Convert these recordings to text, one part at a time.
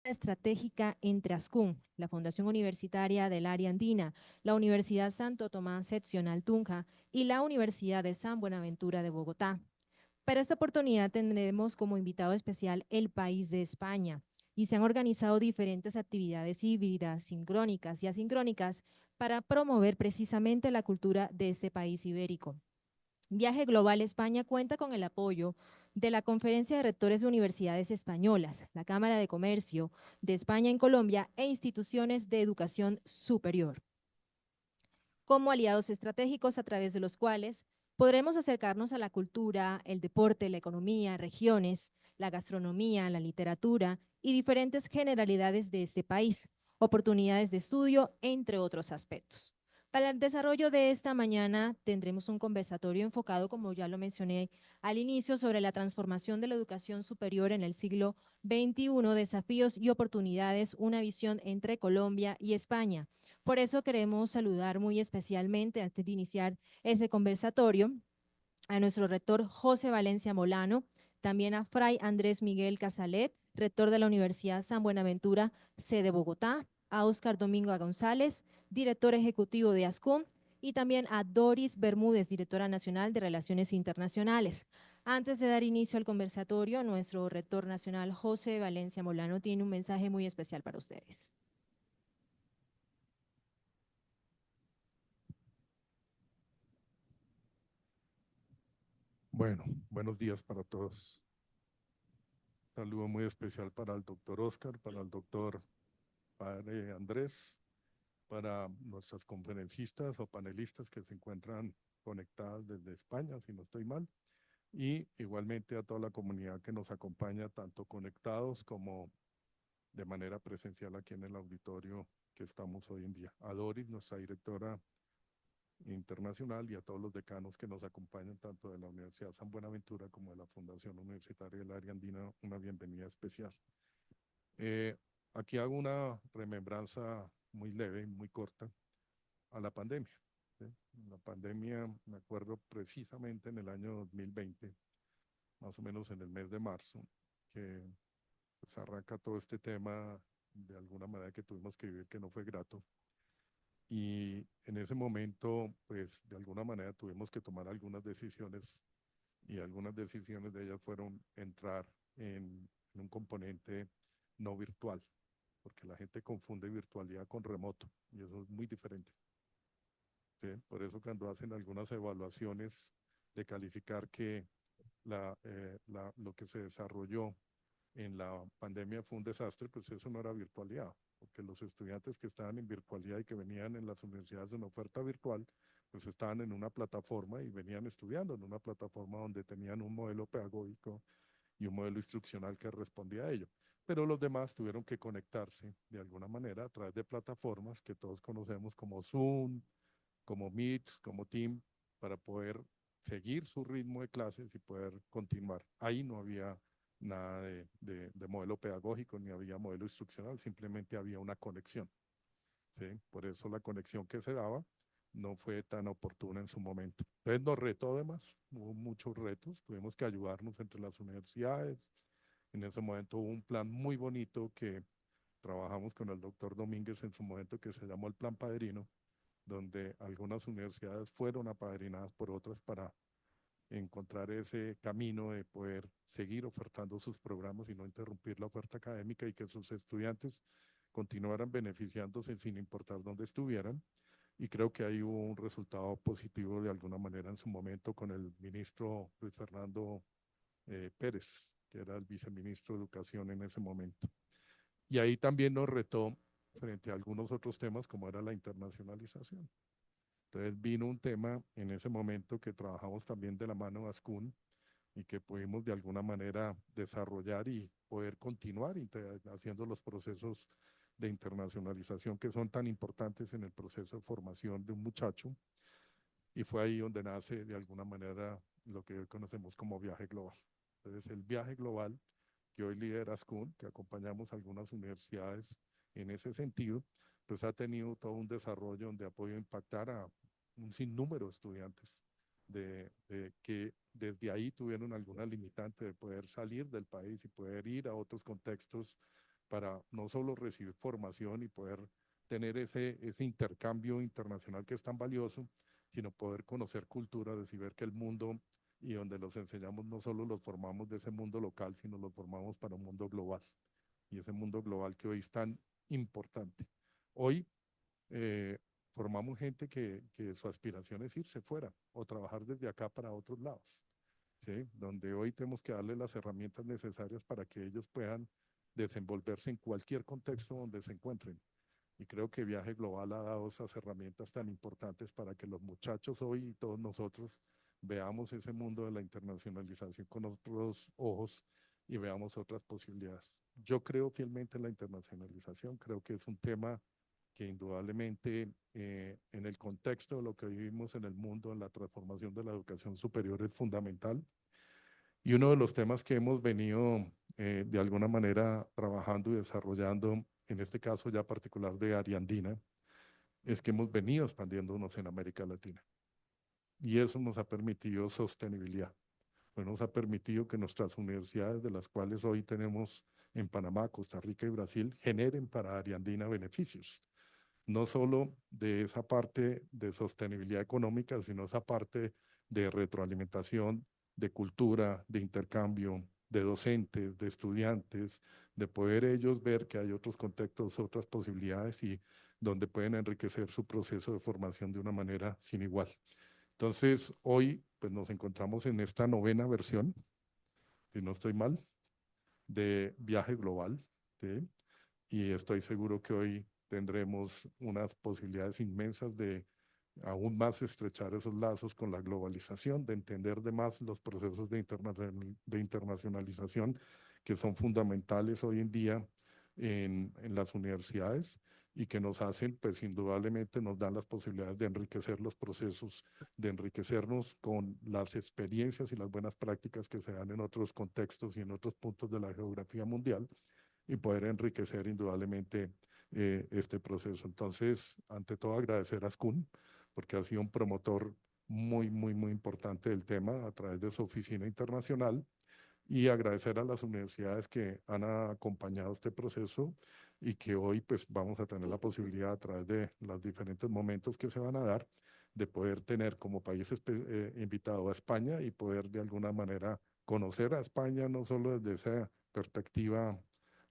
estratégica entre ASCUN, la Fundación Universitaria del Área Andina, la Universidad Santo Tomás Seccional Tunja y la Universidad de San Buenaventura de Bogotá. Para esta oportunidad tendremos como invitado especial el país de España y se han organizado diferentes actividades híbridas, sincrónicas y asincrónicas para promover precisamente la cultura de este país ibérico. Viaje Global España cuenta con el apoyo de la Conferencia de Rectores de Universidades Españolas, la Cámara de Comercio de España en Colombia e instituciones de educación superior, como aliados estratégicos a través de los cuales podremos acercarnos a la cultura, el deporte, la economía, regiones, la gastronomía, la literatura y diferentes generalidades de este país, oportunidades de estudio, entre otros aspectos. Para el desarrollo de esta mañana tendremos un conversatorio enfocado, como ya lo mencioné al inicio, sobre la transformación de la educación superior en el siglo XXI, desafíos y oportunidades, una visión entre Colombia y España. Por eso queremos saludar muy especialmente, antes de iniciar ese conversatorio, a nuestro rector José Valencia Molano, también a Fray Andrés Miguel Casalet, rector de la Universidad San Buenaventura, sede Bogotá, a Óscar Domingo González, director ejecutivo de ASCUN, y también a Doris Bermúdez, directora nacional de Relaciones Internacionales. Antes de dar inicio al conversatorio, nuestro rector nacional José Valencia Molano tiene un mensaje muy especial para ustedes. Bueno, buenos días para todos. Saludo muy especial para el doctor Oscar, para el doctor Padre Andrés, para nuestras conferencistas o panelistas que se encuentran conectadas desde España, si no estoy mal, y igualmente a toda la comunidad que nos acompaña, tanto conectados como de manera presencial aquí en el auditorio que estamos hoy en día. A Doris, nuestra directora internacional, y a todos los decanos que nos acompañan, tanto de la Universidad San Buenaventura como de la Fundación Universitaria del Área Andina, una bienvenida especial. Eh, Aquí hago una remembranza muy leve, muy corta, a la pandemia. ¿Sí? La pandemia, me acuerdo precisamente en el año 2020, más o menos en el mes de marzo, que pues, arranca todo este tema de alguna manera que tuvimos que vivir, que no fue grato. Y en ese momento, pues de alguna manera tuvimos que tomar algunas decisiones, y algunas decisiones de ellas fueron entrar en un componente no virtual, porque la gente confunde virtualidad con remoto y eso es muy diferente. ¿Sí? Por eso cuando hacen algunas evaluaciones de calificar que lo que se desarrolló en la pandemia fue un desastre, pues eso no era virtualidad, porque los estudiantes que estaban en virtualidad y que venían en las universidades de una oferta virtual, pues estaban en una plataforma y venían estudiando en una plataforma donde tenían un modelo pedagógico y un modelo instruccional que respondía a ello. Pero los demás tuvieron que conectarse de alguna manera a través de plataformas que todos conocemos como Zoom, como Meet, como Team, para poder seguir su ritmo de clases y poder continuar. Ahí no había nada de modelo pedagógico, ni había modelo instruccional, simplemente había una conexión. ¿Sí? Por eso la conexión que se daba no fue tan oportuna en su momento. Entonces nos retó además, hubo muchos retos, tuvimos que ayudarnos entre las universidades. En ese momento hubo un plan muy bonito que trabajamos con el doctor Domínguez en su momento, que se llamó el Plan Padrino, donde algunas universidades fueron apadrinadas por otras para encontrar ese camino de poder seguir ofertando sus programas y no interrumpir la oferta académica, y que sus estudiantes continuaran beneficiándose sin importar dónde estuvieran. Y creo que ahí hubo un resultado positivo de alguna manera en su momento con el ministro Luis Fernando Pérez, que era el viceministro de Educación en ese momento. Y ahí también nos retó frente a algunos otros temas como era la internacionalización. Entonces vino un tema en ese momento que trabajamos también de la mano de ASCUN y que pudimos de alguna manera desarrollar y poder continuar haciendo los procesos de internacionalización que son tan importantes en el proceso de formación de un muchacho. Y fue ahí donde nace de alguna manera lo que hoy conocemos como viaje global. Entonces el viaje global que hoy lidera ASCUN, que acompañamos a algunas universidades en ese sentido, pues ha tenido todo un desarrollo donde ha podido impactar a un sinnúmero de estudiantes de que desde ahí tuvieron alguna limitante de poder salir del país y poder ir a otros contextos para no solo recibir formación y poder tener ese intercambio internacional que es tan valioso, sino poder conocer culturas y ver que el mundo y donde los enseñamos no solo los formamos de ese mundo local, sino los formamos para un mundo global. Y ese mundo global que hoy es tan importante. Hoy eh, formamos gente que su aspiración es irse fuera o trabajar desde acá para otros lados, ¿sí? Donde hoy tenemos que darle las herramientas necesarias para que ellos puedan desenvolverse en cualquier contexto donde se encuentren. Y creo que Viaje Global ha dado esas herramientas tan importantes para que los muchachos hoy y todos nosotros veamos ese mundo de la internacionalización con otros ojos y veamos otras posibilidades. Yo creo fielmente en la internacionalización, creo que es un tema que indudablemente en el contexto de lo que vivimos en el mundo, en la transformación de la educación superior es fundamental. Y uno de los temas que hemos venido de alguna manera trabajando y desarrollando, en este caso ya particular de área andina, es que hemos venido expandiéndonos en América Latina. Y eso nos ha permitido sostenibilidad. Pues nos ha permitido que nuestras universidades, de las cuales hoy tenemos en Panamá, Costa Rica y Brasil, generen para área andina beneficios. No solo de esa parte de sostenibilidad económica, sino esa parte de retroalimentación, de cultura, de intercambio, de docentes, de estudiantes, de poder ellos ver que hay otros contextos, otras posibilidades y donde pueden enriquecer su proceso de formación de una manera sin igual. Entonces, hoy pues nos encontramos en esta novena versión, si no estoy mal, de Viaje Global, ¿sí? Y estoy seguro que hoy tendremos unas posibilidades inmensas de aún más estrechar esos lazos con la globalización, de entender de más los procesos de internacionalización que son fundamentales hoy en día en las universidades y que nos hacen, pues indudablemente nos dan las posibilidades de enriquecer los procesos, de enriquecernos con las experiencias y las buenas prácticas que se dan en otros contextos y en otros puntos de la geografía mundial y poder enriquecer indudablemente este proceso. Entonces, ante todo, agradecer a Ascun, porque ha sido un promotor muy importante del tema a través de su oficina internacional y agradecer a las universidades que han acompañado este proceso y que hoy pues vamos a tener la posibilidad a través de los diferentes momentos que se van a dar de poder tener como país invitado a España y poder de alguna manera conocer a España no solo desde esa perspectiva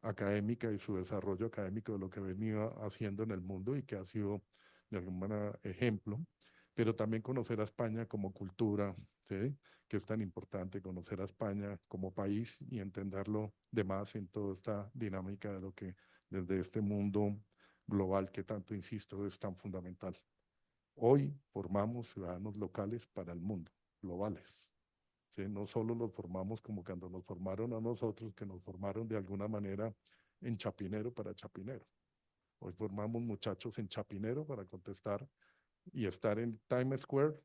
académica y su desarrollo académico de lo que venía haciendo en el mundo y que ha sido de alguna manera ejemplo, pero también conocer a España como cultura, ¿sí? Que es tan importante conocer a España como país y entenderlo de más en toda esta dinámica de lo que desde este mundo global que tanto insisto es tan fundamental. Hoy formamos ciudadanos locales para el mundo, globales. ¿Sí? No solo los formamos como cuando nos formaron a nosotros, que nos formaron de alguna manera en Chapinero para Chapinero. Hoy formamos muchachos en Chapinero para contestar y estar en Times Square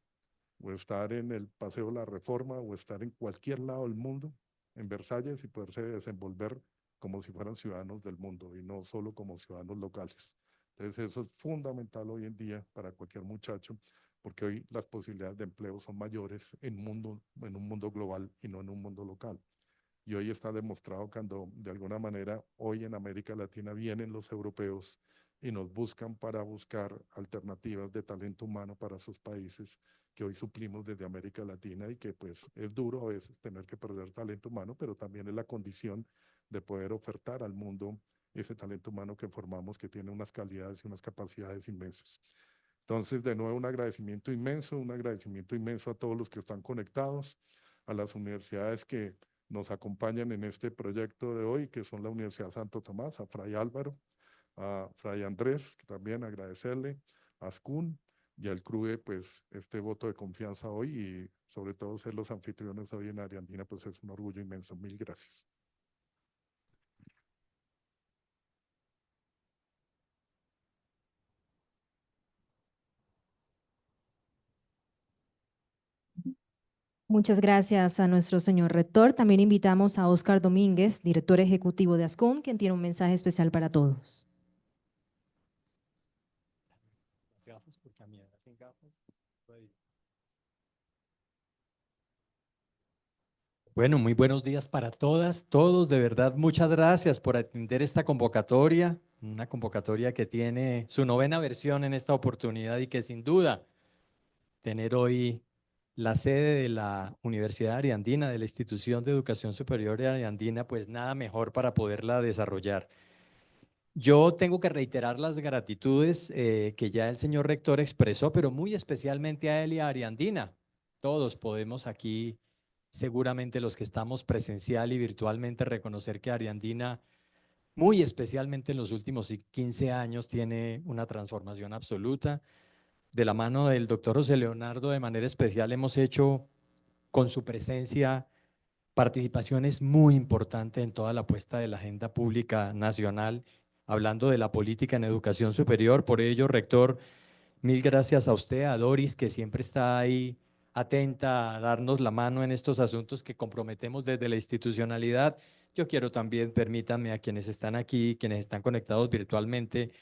o estar en el Paseo de la Reforma o estar en cualquier lado del mundo, en Versalles y poderse desenvolver como si fueran ciudadanos del mundo y no solo como ciudadanos locales. Entonces eso es fundamental hoy en día para cualquier muchacho porque hoy las posibilidades de empleo son mayores en un mundo global y no en un mundo local. Y hoy está demostrado cuando de alguna manera hoy en América Latina vienen los europeos y nos buscan para buscar alternativas de talento humano para sus países que hoy suplimos desde América Latina y que pues es duro a veces tener que perder talento humano, pero también es la condición de poder ofertar al mundo ese talento humano que formamos que tiene unas calidades y unas capacidades inmensas. Entonces, de nuevo, un agradecimiento inmenso a todos los que están conectados, a las universidades que nos acompañan en este proyecto de hoy, que son la Universidad Santo Tomás, a Fray Álvaro, a Fray Andrés, que también agradecerle, a Ascun y al CRUE, pues este voto de confianza hoy y sobre todo ser los anfitriones hoy en Área Andina, pues es un orgullo inmenso. Mil gracias. Muchas gracias a nuestro señor rector. También invitamos a Óscar Domínguez, director ejecutivo de Ascun, quien tiene un mensaje especial para todos. Las gafas, porque a mí me hacen gafas. Bueno, muy buenos días para todas, todos. De verdad, muchas gracias por atender esta convocatoria, una convocatoria que tiene su 9ª versión en esta oportunidad y que sin duda tener hoy la sede de la Universidad Ariandina, de la Institución de Educación Superior de Ariandina, pues nada mejor para poderla desarrollar. Yo tengo que reiterar las gratitudes que ya el señor rector expresó, pero muy especialmente a él y a Ariandina. Todos podemos aquí, seguramente los que estamos presencial y virtualmente, reconocer que Ariandina, muy especialmente en los últimos 15 años, tiene una transformación absoluta. De la mano del doctor José Leonardo, de manera especial, hemos hecho con su presencia participaciones muy importantes en toda la puesta de la agenda pública nacional, hablando de la política en educación superior. Por ello, rector, mil gracias a usted, a Doris, que siempre está ahí atenta a darnos la mano en estos asuntos que comprometemos desde la institucionalidad. Yo quiero también, permítanme, a quienes están aquí, quienes están conectados virtualmente,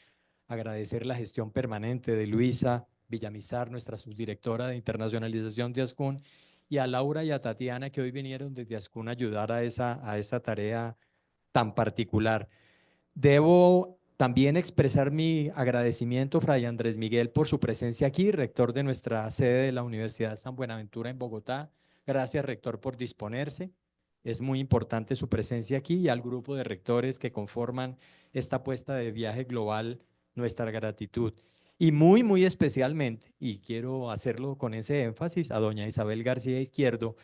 agradecer la gestión permanente de Luisa Villamizar, nuestra subdirectora de internacionalización de ASCUN, y a Laura y a Tatiana, que hoy vinieron desde ASCUN a ayudar a esa tarea tan particular. Debo también expresar mi agradecimiento, Fray Andrés Miguel, por su presencia aquí, rector de nuestra sede de la Universidad San Buenaventura en Bogotá. Gracias, rector, por disponerse. Es muy importante su presencia aquí, y al grupo de rectores que conforman esta apuesta de viaje global, nuestra gratitud. Y muy especialmente, y quiero hacerlo con ese énfasis, a doña Isabel García Izquierdo,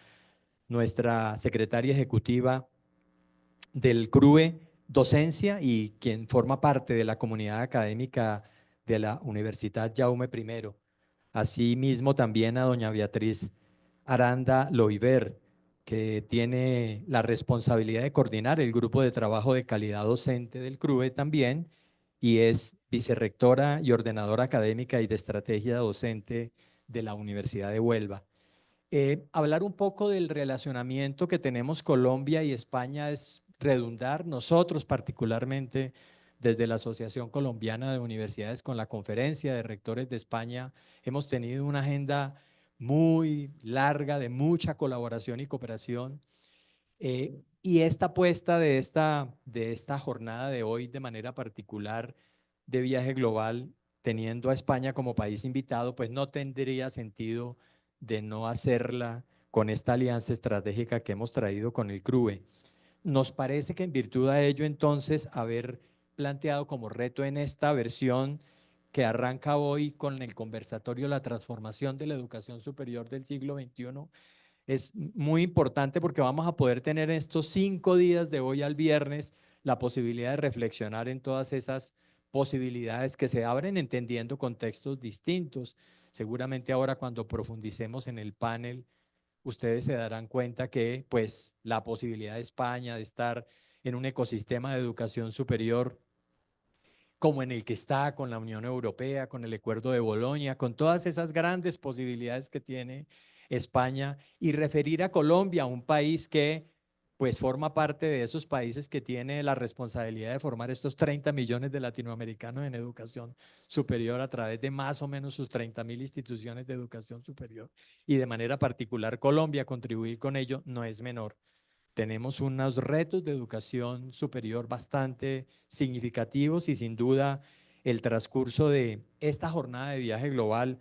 nuestra secretaria ejecutiva del CRUE Docencia y quien forma parte de la comunidad académica de la Universidad Jaume I. Asimismo, también a doña Beatriz Aranda Loiber, que tiene la responsabilidad de coordinar el grupo de trabajo de calidad docente del CRUE también, y es vicerrectora y ordenadora académica y de estrategia docente de la Universidad de Huelva. Hablar un poco del relacionamiento que tenemos Colombia y España es redundar. Nosotros particularmente desde la Asociación Colombiana de Universidades con la Conferencia de Rectores de España hemos tenido una agenda muy larga de mucha colaboración y cooperación. Y esta apuesta de esta jornada de hoy de manera particular de viaje global, teniendo a España como país invitado, pues no tendría sentido de no hacerla con esta alianza estratégica que hemos traído con el CRUE. Nos parece que en virtud de ello, entonces, haber planteado como reto en esta versión que arranca hoy con el conversatorio La transformación de la educación superior del siglo XXI, es muy importante porque vamos a poder tener estos 5 días de hoy al viernes la posibilidad de reflexionar en todas esas posibilidades que se abren entendiendo contextos distintos. Seguramente ahora cuando profundicemos en el panel, ustedes se darán cuenta que pues la posibilidad de España de estar en un ecosistema de educación superior como en el que está con la Unión Europea, con el Acuerdo de Bolonia, con todas esas grandes posibilidades que tiene España, y referir a Colombia, un país que pues forma parte de esos países que tiene la responsabilidad de formar estos 30 millones de latinoamericanos en educación superior a través de más o menos sus 30.000 instituciones de educación superior, y de manera particular Colombia contribuir con ello no es menor. Tenemos unos retos de educación superior bastante significativos, y sin duda el transcurso de esta jornada de viaje global,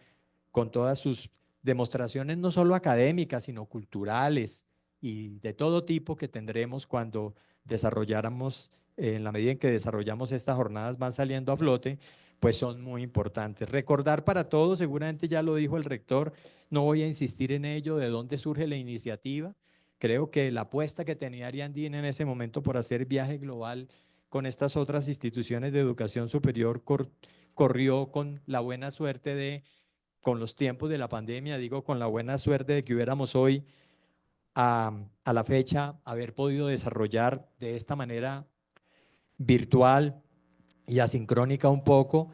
con todas sus demostraciones no solo académicas, sino culturales y de todo tipo que tendremos cuando desarrolláramos, en la medida en que desarrollamos estas jornadas van saliendo a flote, pues son muy importantes. Recordar para todos, seguramente ya lo dijo el rector, no voy a insistir en ello, de dónde surge la iniciativa. Creo que la apuesta que tenía Ariandina en ese momento por hacer viaje global con estas otras instituciones de educación superior corrió con la buena suerte de, con los tiempos de la pandemia, digo, con la buena suerte de que hubiéramos hoy a la fecha haber podido desarrollar de esta manera virtual y asincrónica un poco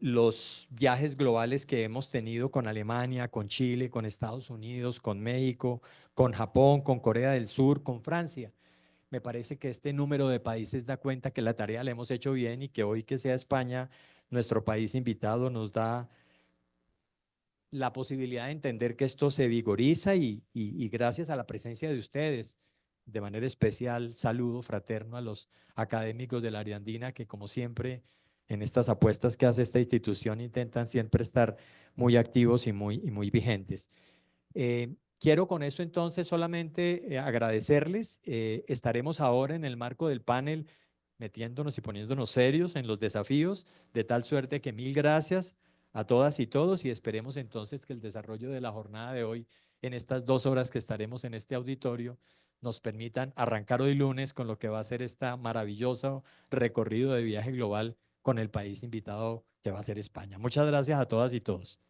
los viajes globales que hemos tenido con Alemania, con Chile, con Estados Unidos, con México, con Japón, con Corea del Sur, con Francia. Me parece que este número de países da cuenta que la tarea la hemos hecho bien, y que hoy que sea España nuestro país invitado nos da la posibilidad de entender que esto se vigoriza y gracias a la presencia de ustedes, de manera especial, saludo fraterno a los académicos de la área andina que como siempre en estas apuestas que hace esta institución intentan siempre estar muy activos y muy vigentes. Quiero con eso entonces solamente agradecerles. Estaremos ahora en el marco del panel metiéndonos y poniéndonos serios en los desafíos, de tal suerte que mil gracias a todas y todos y esperemos entonces que el desarrollo de la jornada de hoy, en estas 2 horas que estaremos en este auditorio, nos permitan arrancar hoy lunes con lo que va a ser este maravilloso recorrido de viaje global con el país invitado que va a ser España. Muchas gracias a todas y todos.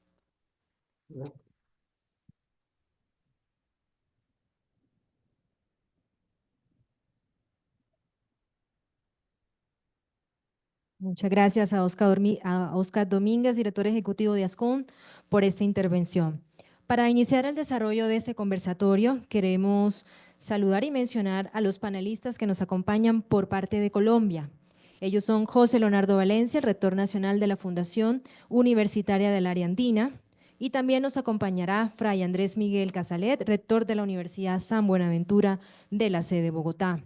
Muchas gracias a Oscar Domínguez, director ejecutivo de ASCON, por esta intervención. Para iniciar el desarrollo de este conversatorio, queremos saludar y mencionar a los panelistas que nos acompañan por parte de Colombia. Ellos son José Leonardo Valencia, el rector nacional de la Fundación Universitaria del Área Andina, y también nos acompañará Fray Andrés Miguel Casalet, rector de la Universidad San Buenaventura de la sede Bogotá.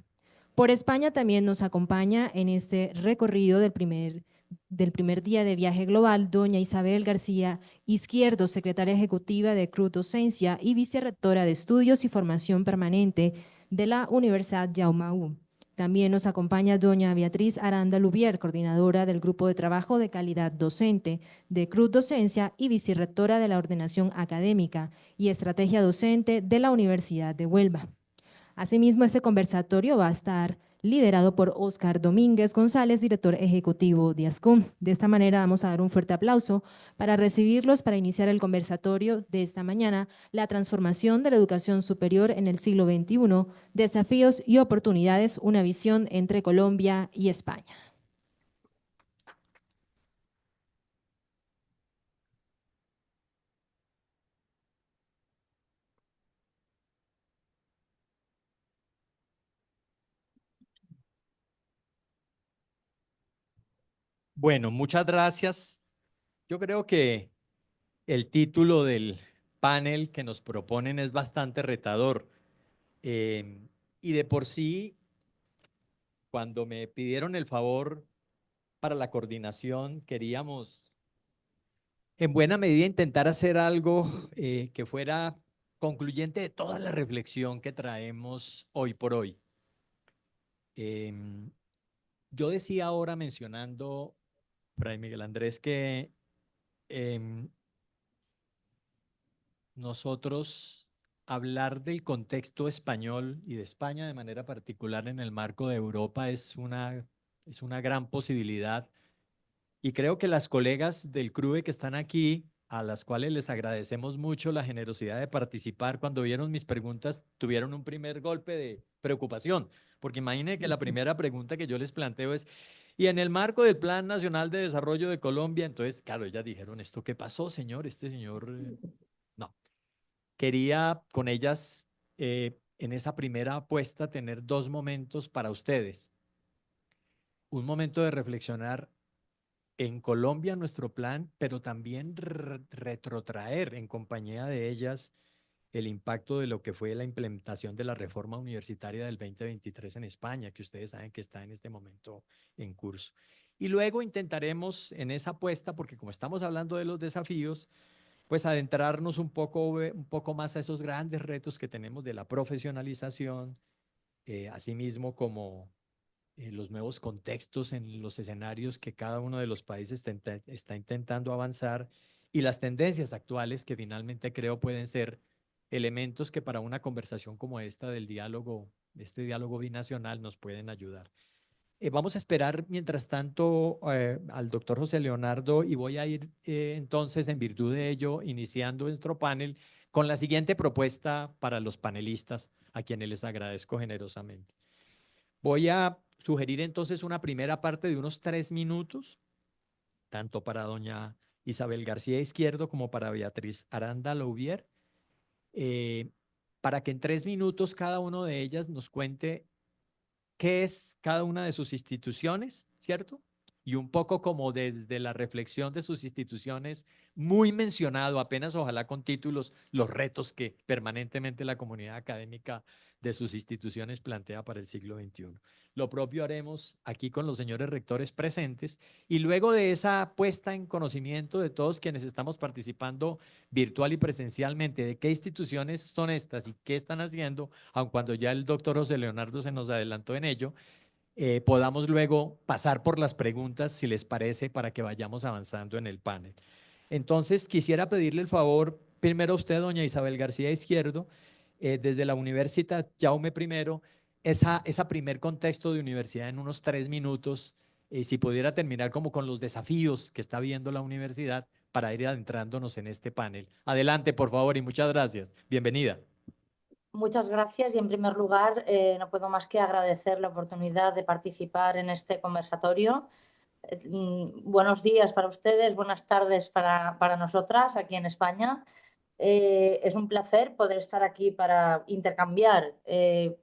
Por España también nos acompaña en este recorrido del primer día de viaje global doña Isabel García Izquierdo, secretaria ejecutiva de CRUZ Docencia y vicerrectora de Estudios y Formación Permanente de la Universidad Jaume. También nos acompaña doña Beatriz Aranda Lubier, coordinadora del Grupo de Trabajo de Calidad Docente de CRUZ Docencia y vicerrectora de la Ordenación Académica y Estrategia Docente de la Universidad de Huelva. Asimismo, este conversatorio va a estar liderado por Oscar Domínguez González, director ejecutivo de ASCUM. De esta manera vamos a dar un fuerte aplauso para recibirlos para iniciar el conversatorio de esta mañana, la transformación de la educación superior en el siglo XXI, desafíos y oportunidades, una visión entre Colombia y España. Bueno, muchas gracias. Yo creo que el título del panel que nos proponen es bastante retador. Y de por sí, cuando me pidieron el favor para la coordinación, queríamos en buena medida intentar hacer algo que fuera concluyente de toda la reflexión que traemos hoy por hoy. Yo decía ahora mencionando, Fray Miguel Andrés, que nosotros hablar del contexto español y de España de manera particular en el marco de Europa es una gran posibilidad. Y creo que las colegas del CRUE que están aquí, a las cuales les agradecemos mucho la generosidad de participar, cuando vieron mis preguntas, tuvieron un primer golpe de preocupación, porque imaginen que la primera pregunta que yo les planteo es, y en el marco del Plan Nacional de Desarrollo de Colombia, entonces, claro, ellas dijeron, ¿esto qué pasó, señor? Este señor, no. Quería con ellas, en esa primera apuesta, tener 2 momentos para ustedes. Un momento de reflexionar en Colombia nuestro plan, pero también retrotraer en compañía de ellas el impacto de lo que fue la implementación de la reforma universitaria del 2023 en España, que ustedes saben que está en este momento en curso. Y luego intentaremos en esa apuesta, porque como estamos hablando de los desafíos, pues adentrarnos un poco más a esos grandes retos que tenemos de la profesionalización, asimismo como los nuevos contextos en los escenarios que cada uno de los países está intentando avanzar y las tendencias actuales que finalmente creo pueden ser elementos que para una conversación como esta del diálogo, este diálogo binacional nos pueden ayudar. Vamos a esperar mientras tanto al doctor José Leonardo y voy a ir entonces en virtud de ello iniciando nuestro panel con la siguiente propuesta para los panelistas a quienes les agradezco generosamente. Voy a sugerir entonces una primera parte de unos 3 minutos, tanto para doña Isabel García Izquierdo como para Beatriz Aranda Louvier, para que en 3 minutos cada uno de ellas nos cuente qué es cada una de sus instituciones, ¿cierto? y un poco como desde la reflexión de sus instituciones, muy mencionado, apenas ojalá con títulos, los retos que permanentemente la comunidad académica de sus instituciones plantea para el siglo XXI. Lo propio haremos aquí con los señores rectores presentes y luego de esa puesta en conocimiento de todos quienes estamos participando virtual y presencialmente de qué instituciones son estas y qué están haciendo, aun cuando ya el doctor José Leonardo se nos adelantó en ello, podamos luego pasar por las preguntas, si les parece, para que vayamos avanzando en el panel. Entonces, quisiera pedirle el favor, primero a usted, doña Isabel García Izquierdo, desde la Universitat Jaume I, esa primer contexto de universidad en unos 3 minutos, si pudiera terminar como con los desafíos que está viendo la universidad para ir adentrándonos en este panel. Adelante, por favor, y muchas gracias. Bienvenida. Muchas gracias y en primer lugar no puedo más que agradecer la oportunidad de participar en este conversatorio. Buenos días para ustedes, buenas tardes para nosotras aquí en España. Es un placer poder estar aquí para intercambiar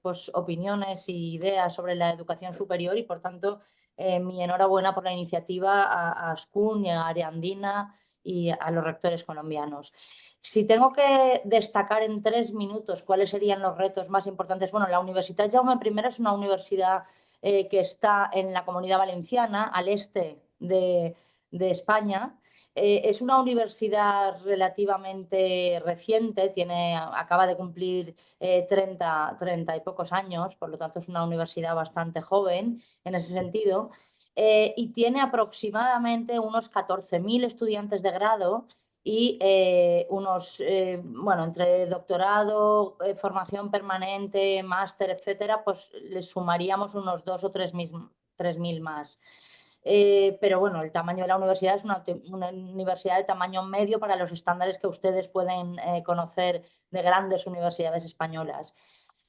pues, opiniones y ideas sobre la educación superior y por tanto mi enhorabuena por la iniciativa a Ascun y a Área Andina y a los rectores colombianos. Si tengo que destacar en 3 minutos cuáles serían los retos más importantes, bueno, la Universitat Jaume I es una universidad que está en la Comunidad Valenciana, al este de España. Es una universidad relativamente reciente, acaba de cumplir 30 y pocos años, por lo tanto es una universidad bastante joven en ese sentido, y tiene aproximadamente unos 14.000 estudiantes de grado y bueno, entre doctorado, formación permanente, máster, etcétera, pues les sumaríamos unos 2.000 o 3.000 más. Pero bueno, el tamaño de la universidad es una universidad de tamaño medio para los estándares que ustedes pueden conocer de grandes universidades españolas.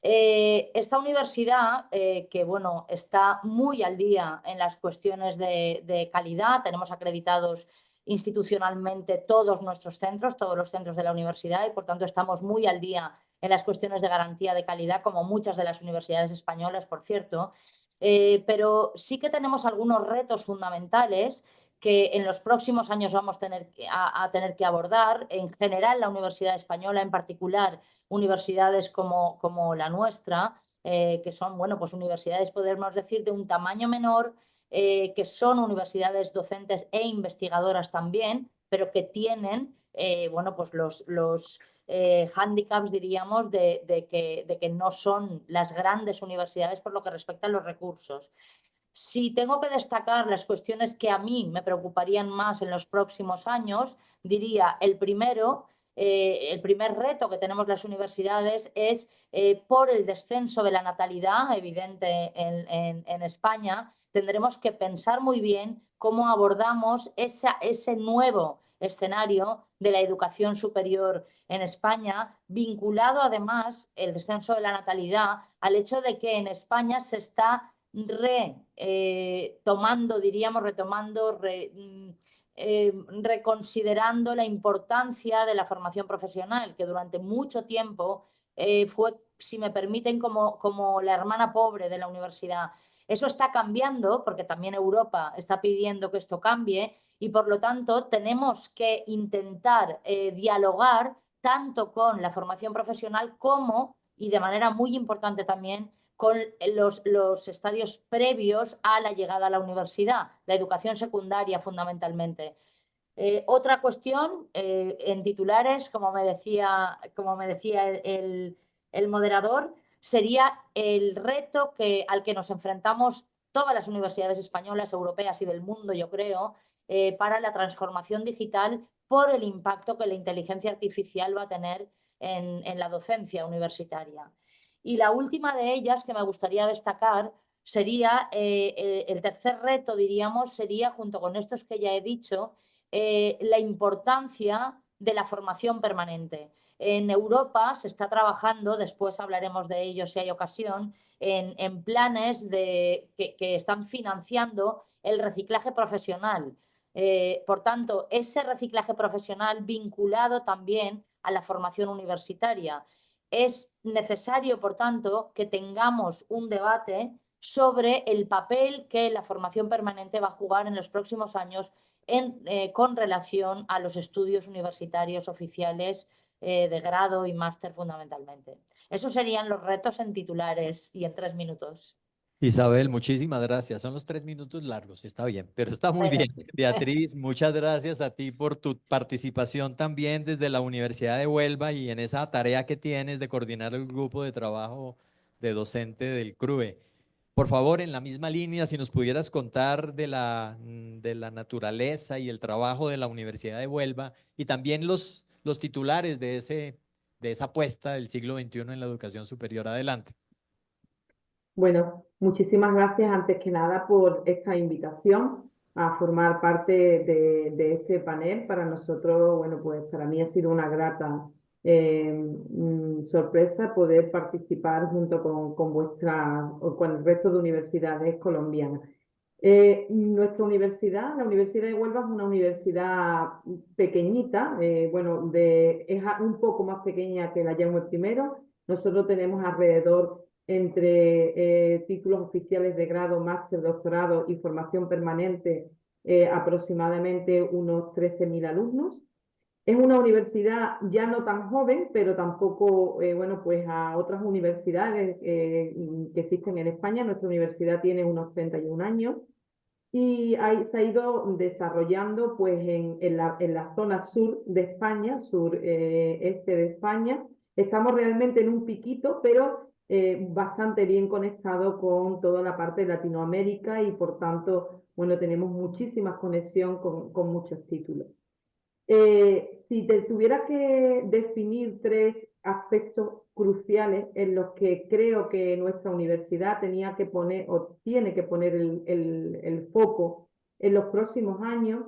Esta universidad, que bueno, está muy al día en las cuestiones de calidad, tenemos acreditados institucionalmente todos nuestros centros, todos los centros de la universidad y por tanto estamos muy al día en las cuestiones de garantía de calidad, como muchas de las universidades españolas, por cierto. Pero sí que tenemos algunos retos fundamentales que en los próximos años vamos a tener que abordar. En general, la Universidad Española, en particular, universidades como la nuestra, que son, bueno, pues universidades, podemos decir, de un tamaño menor, que son universidades docentes e investigadoras también, pero que tienen, bueno, pues los hándicaps, diríamos, de que no son las grandes universidades por lo que respecta a los recursos. Si tengo que destacar las cuestiones que a mí me preocuparían más en los próximos años, diría el primer reto que tenemos las universidades es por el descenso de la natalidad evidente en España. Tendremos que pensar muy bien cómo abordamos ese nuevo escenario de la educación superior en España, vinculado además el descenso de la natalidad al hecho de que en España se está reconsiderando la importancia de la formación profesional, que durante mucho tiempo fue, si me permiten, como la hermana pobre de la universidad. Eso está cambiando porque también Europa está pidiendo que esto cambie y por lo tanto tenemos que intentar dialogar tanto con la formación profesional como, y de manera muy importante también, con los estadios previos a la llegada a la universidad, la educación secundaria fundamentalmente. Otra cuestión, en titulares, como me decía el moderador, sería el reto al que nos enfrentamos todas las universidades españolas, europeas y del mundo, yo creo, para la transformación digital por el impacto que la inteligencia artificial va a tener en la docencia universitaria. Y la última de ellas que me gustaría destacar sería el tercer reto, diríamos, sería, junto con estos que ya he dicho, la importancia de la formación permanente. En Europa se está trabajando, después hablaremos de ello si hay ocasión, en planes que están financiando el reciclaje profesional. Por tanto, ese reciclaje profesional vinculado también a la formación universitaria. Es necesario, por tanto, que tengamos un debate sobre el papel que la formación permanente va a jugar en los próximos años con relación a los estudios universitarios oficiales de grado y máster fundamentalmente. Esos serían los retos en titulares y en 3 minutos. Isabel, muchísimas gracias. Son los 3 minutos largos, está bien, pero está muy bien. Beatriz, muchas gracias a ti por tu participación también desde la Universidad de Huelva y en esa tarea que tienes de coordinar el grupo de trabajo de docente del CRUE. Por favor, en la misma línea, si nos pudieras contar de la naturaleza y el trabajo de la Universidad de Huelva y también los titulares de esa apuesta del siglo XXI en la educación superior. Adelante. Bueno, muchísimas gracias antes que nada por esta invitación a formar parte de este panel. Para nosotros, bueno, pues para mí ha sido una grata sorpresa poder participar junto con el resto de universidades colombianas. Nuestra universidad, la Universidad de Huelva, es una universidad pequeñita, bueno, es un poco más pequeña que la Jaume I. Nosotros tenemos alrededor entre títulos oficiales de grado, máster, doctorado y formación permanente, aproximadamente unos 13.000 alumnos. Es una universidad ya no tan joven, pero tampoco, bueno, pues a otras universidades que existen en España. Nuestra universidad tiene unos 31 años y se ha ido desarrollando pues en la zona sur de España, sureste de España. Estamos realmente en un piquito, pero bastante bien conectado con toda la parte de Latinoamérica y por tanto, bueno, tenemos muchísima conexión con muchos títulos. Si te tuviera que definir 3 aspectos cruciales en los que creo que nuestra universidad tenía que poner o tiene que poner el foco en los próximos años,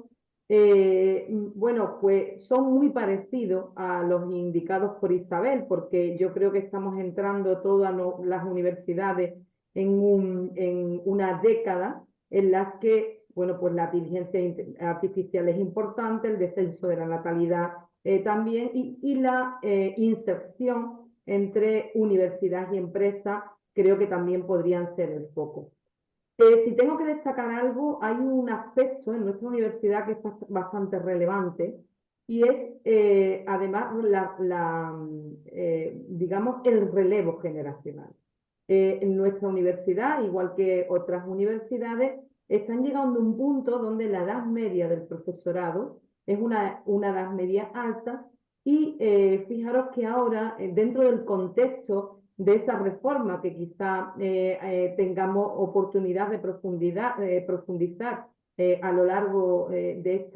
bueno, pues son muy parecidos a los indicados por Isabel, porque yo creo que estamos entrando todas las universidades en una década en las que, bueno, pues la inteligencia artificial es importante, el descenso de la natalidad también, y la inserción entre universidad y empresa creo que también podrían ser el foco. Si tengo que destacar algo, hay un aspecto en nuestra universidad que es bastante relevante y es además digamos el relevo generacional. En nuestra universidad, igual que otras universidades, están llegando a un punto donde la edad media del profesorado es una edad media alta y fijaros que ahora, dentro del contexto de esa reforma que quizá tengamos oportunidad de profundizar a lo largo de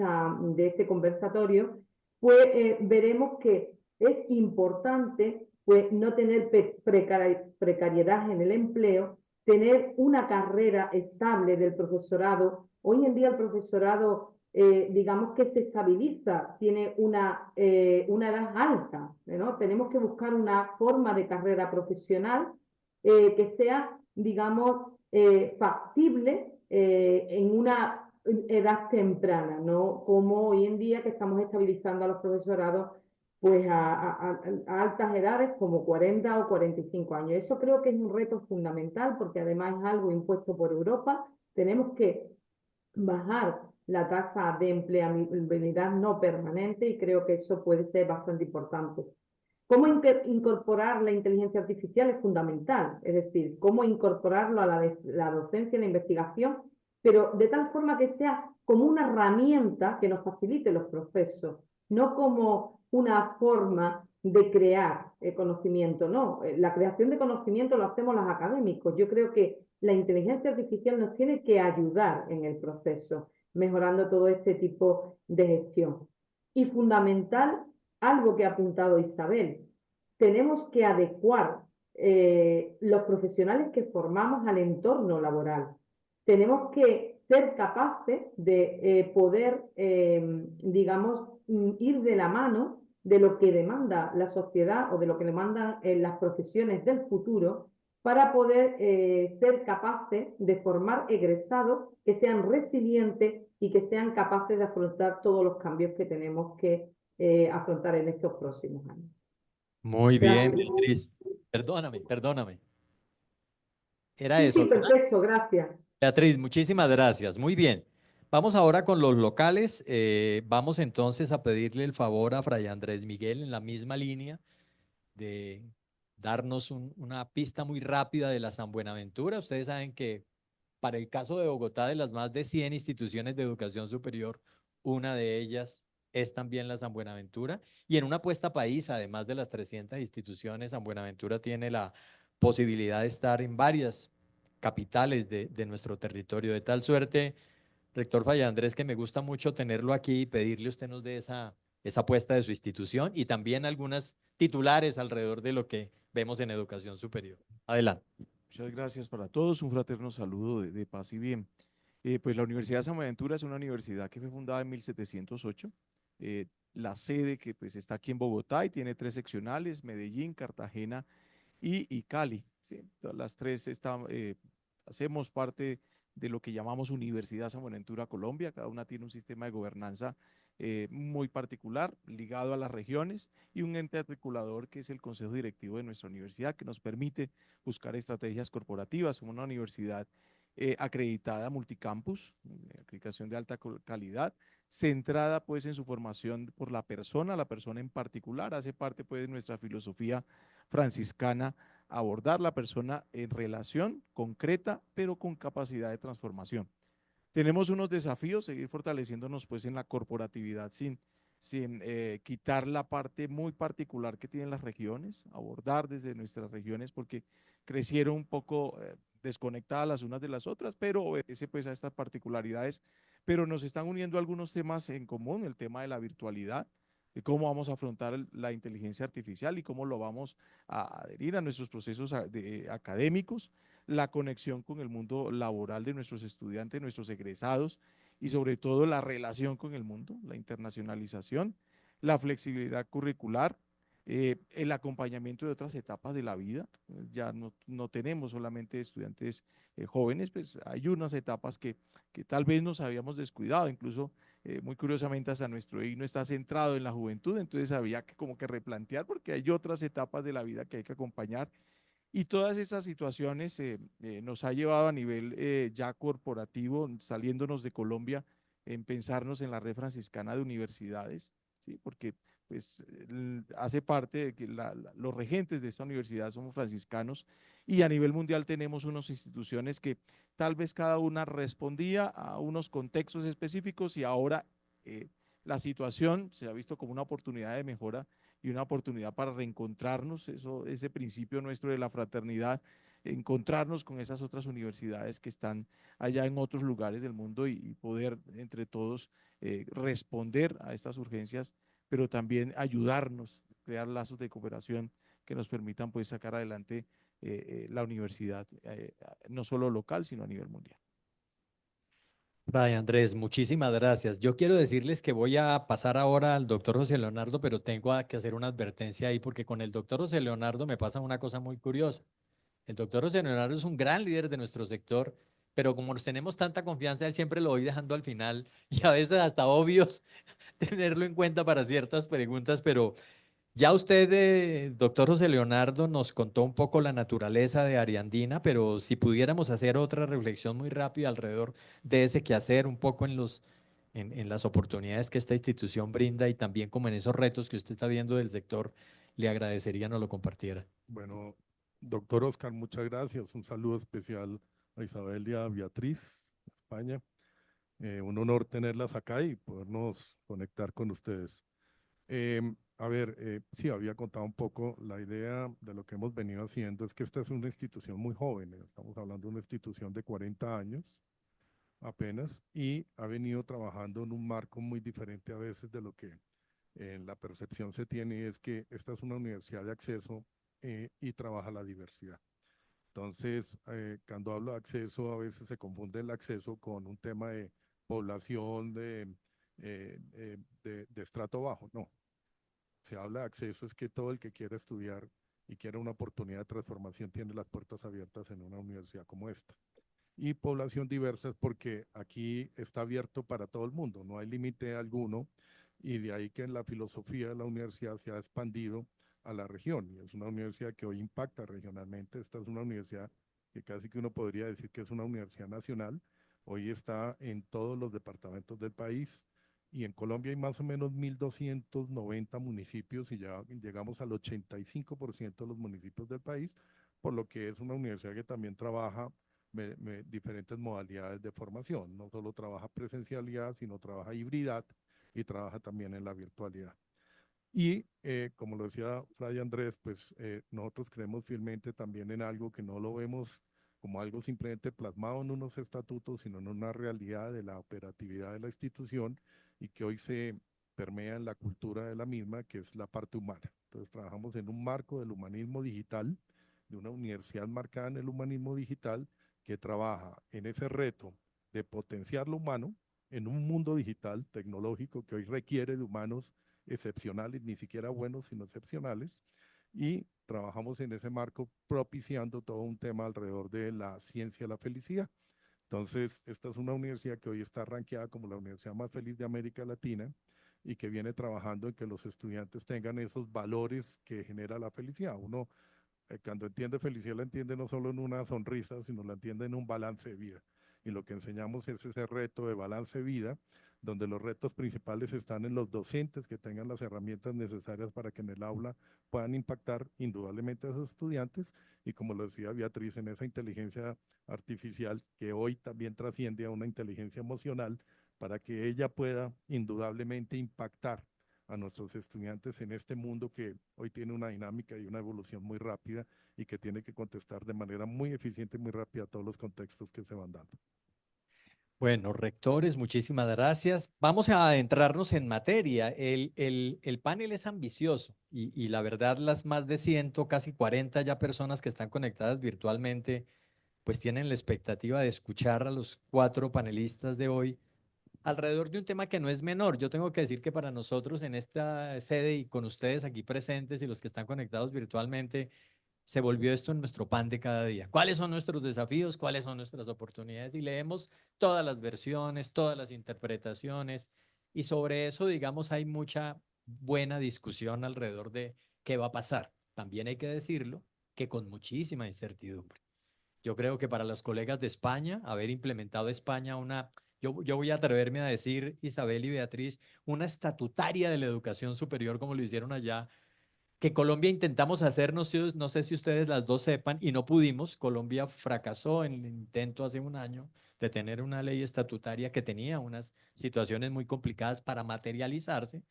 este conversatorio, pues veremos que es importante pues, no tener precariedad en el empleo, tener una carrera estable del profesorado. Hoy en día el profesorado, digamos que se estabiliza, tiene una edad alta, ¿no? Tenemos que buscar una forma de carrera profesional que sea, digamos, factible en una edad temprana, no como hoy en día que estamos estabilizando a los profesorados pues a altas edades como 40 o 45 años. Eso creo que es un reto fundamental porque además es algo impuesto por Europa. Tenemos que bajar la tasa de empleabilidad no permanente y creo que eso puede ser bastante importante. Cómo incorporar la inteligencia artificial es fundamental, es decir, cómo incorporarlo a la docencia y la investigación, pero de tal forma que sea como una herramienta que nos facilite los procesos, no como una forma de crear conocimiento, no. La creación de conocimiento lo hacemos los académicos. Yo creo que la inteligencia artificial nos tiene que ayudar en el proceso, mejorando todo este tipo de gestión. Y fundamental, algo que ha apuntado Isabel, tenemos que adecuar los profesionales que formamos al entorno laboral. Tenemos que ser capaces de poder, digamos, ir de la mano de lo que demanda la sociedad o de lo que demandan las profesiones del futuro para poder ser capaces de formar egresados que sean resilientes y que sean capaces de afrontar todos los cambios que tenemos que afrontar en estos próximos años. Muy bien, Beatriz. Perdóname. Era Sí, eso, sí, ¿verdad? perfecto, gracias. Beatriz, muchísimas gracias. Muy bien. Vamos ahora con los locales. Vamos entonces a pedirle el favor a Fray Andrés Miguel en la misma línea de darnos una pista muy rápida de la San Buenaventura. Ustedes saben que para el caso de Bogotá, de las más de 100 instituciones de educación superior, una de ellas es también la San Buenaventura. Y en una apuesta país, además de las 300 instituciones, San Buenaventura tiene la posibilidad de estar en varias capitales de nuestro territorio. De tal suerte, rector Falla Andrés, que me gusta mucho tenerlo aquí y pedirle a usted nos dé esa apuesta de su institución y también algunas titulares alrededor de lo que vemos en educación superior. Adelante. Muchas gracias para todos, un fraterno saludo de paz y bien. Pues la Universidad de San Buenaventura es una universidad que fue fundada en 1708. La sede que pues está aquí en Bogotá y tiene 3 seccionales, Medellín, Cartagena y Cali. ¿Sí? Todas las 3 hacemos parte de lo que llamamos Universidad San Buenaventura Colombia. Cada una tiene un sistema de gobernanza muy particular, ligado a las regiones, y un ente articulador que es el Consejo Directivo de nuestra universidad, que nos permite buscar estrategias corporativas. Somos una universidad acreditada multicampus, acreditación de alta calidad, centrada pues en su formación por la persona en particular. Hace parte pues de nuestra filosofía franciscana abordar la persona en relación concreta, pero con capacidad de transformación. Tenemos unos desafíos, seguir fortaleciéndonos pues en la corporatividad sin quitar la parte muy particular que tienen las regiones, abordar desde nuestras regiones porque crecieron un poco desconectadas las unas de las otras, pero obedece pues a estas particularidades, pero nos están uniendo algunos temas en común, el tema de la virtualidad, de cómo vamos a afrontar la inteligencia artificial y cómo lo vamos a adherir a nuestros procesos académicos, la conexión con el mundo laboral de nuestros estudiantes, nuestros egresados y sobre todo la relación con el mundo, la internacionalización, la flexibilidad curricular, el acompañamiento de otras etapas de la vida. Ya no tenemos solamente estudiantes jóvenes, pues hay unas etapas que tal vez nos habíamos descuidado, incluso muy curiosamente hasta nuestro himno está centrado en la juventud, entonces había que como que replantear porque hay otras etapas de la vida que hay que acompañar y todas esas situaciones nos ha llevado a nivel ya corporativo, saliéndonos de Colombia, en pensarnos en la red franciscana de universidades, ¿sí? Porque pues hace parte de que los regentes de esta universidad somos franciscanos y a nivel mundial tenemos unas instituciones que tal vez cada una respondía a unos contextos específicos y ahora la situación se ha visto como una oportunidad de mejora y una oportunidad para reencontrarnos, ese principio nuestro de la fraternidad, encontrarnos con esas otras universidades que están allá en otros lugares del mundo y poder entre todos responder a estas urgencias, pero también ayudarnos, crear lazos de cooperación que nos permitan pues sacar adelante la universidad, no solo local, sino a nivel mundial. Fray Andrés, muchísimas gracias. Yo quiero decirles que voy a pasar ahora al doctor José Leonardo, pero tengo que hacer una advertencia ahí porque con el doctor José Leonardo me pasa una cosa muy curiosa. El doctor José Leonardo es un gran líder de nuestro sector, pero como nos tenemos tanta confianza, él siempre lo voy dejando al final y a veces hasta obvios tenerlo en cuenta para ciertas preguntas, pero ya usted, doctor José Leonardo, nos contó un poco la naturaleza de Ariandina, pero si pudiéramos hacer otra reflexión muy rápida alrededor de ese quehacer, un poco en las oportunidades que esta institución brinda y también como en esos retos que usted está viendo del sector, le agradecería nos lo compartiera. Bueno, doctor Oscar, muchas gracias. Un saludo especial a Isabel y a Beatriz, España. Un honor tenerlas acá y podernos conectar con ustedes. A ver, sí, había contado un poco la idea de lo que hemos venido haciendo, es que esta es una institución muy joven, estamos hablando de una institución de 40 años apenas, y ha venido trabajando en un marco muy diferente a veces de lo que en la percepción se tiene, y es que esta es una universidad de acceso y trabaja la diversidad. Entonces, cuando hablo de acceso, a veces se confunde el acceso con un tema de población de estrato bajo. No, se habla de acceso, es que todo el que quiera estudiar y quiera una oportunidad de transformación tiene las puertas abiertas en una universidad como esta. Y población diversa es porque aquí está abierto para todo el mundo, no hay límite alguno, y de ahí que en la filosofía de la universidad se ha expandido a la región, y es una universidad que hoy impacta regionalmente. Esta es una universidad que casi que uno podría decir que es una universidad nacional. Hoy está en todos los departamentos del país y en Colombia hay más o menos 1.290 municipios y ya llegamos al 85% de los municipios del país, por lo que es una universidad que también trabaja diferentes modalidades de formación. No solo trabaja presencialidad, sino trabaja hibridad y trabaja también en la virtualidad. Y como lo decía Fray Andrés, pues nosotros creemos fielmente también en algo que no lo vemos como algo simplemente plasmado en unos estatutos, sino en una realidad de la operatividad de la institución y que hoy se permea en la cultura de la misma, que es la parte humana. Entonces trabajamos en un marco del humanismo digital, de una universidad marcada en el humanismo digital, que trabaja en ese reto de potenciar lo humano en un mundo digital tecnológico que hoy requiere de humanos excepcionales, ni siquiera buenos, sino excepcionales, y trabajamos en ese marco propiciando todo un tema alrededor de la ciencia de la felicidad. Entonces, esta es una universidad que hoy está rankeada como la universidad más feliz de América Latina y que viene trabajando en que los estudiantes tengan esos valores que genera la felicidad. Uno, cuando entiende felicidad, la entiende no solo en una sonrisa, sino la entiende en un balance de vida. Y lo que enseñamos es ese reto de balance de vida, donde los retos principales están en los docentes que tengan las herramientas necesarias para que en el aula puedan impactar indudablemente a esos estudiantes y, como lo decía Beatriz, en esa inteligencia artificial que hoy también trasciende a una inteligencia emocional para que ella pueda indudablemente impactar a nuestros estudiantes en este mundo que hoy tiene una dinámica y una evolución muy rápida y que tiene que contestar de manera muy eficiente y muy rápida a todos los contextos que se van dando. Bueno, rectores, muchísimas gracias. Vamos a adentrarnos en materia. El panel es ambicioso y la verdad las más de 100, casi 40 ya personas que están conectadas virtualmente, pues tienen la expectativa de escuchar a los 4 panelistas de hoy alrededor de un tema que no es menor. Yo tengo que decir que para nosotros en esta sede y con ustedes aquí presentes y los que están conectados virtualmente, se volvió esto en nuestro pan de cada día. ¿Cuáles son nuestros desafíos? ¿Cuáles son nuestras oportunidades? Y leemos todas las versiones, todas las interpretaciones y sobre eso, digamos, hay mucha buena discusión alrededor de qué va a pasar. También hay que decirlo que con muchísima incertidumbre. Yo creo que para los colegas de España, haber implementado España yo voy a atreverme a decir, Isabel y Beatriz, una estatutaria de la educación superior como lo hicieron allá, que Colombia intentamos hacer, no sé si ustedes las dos sepan, y no pudimos. Colombia fracasó en el intento hace un año de tener una ley estatutaria que tenía unas situaciones muy complicadas para materializarse,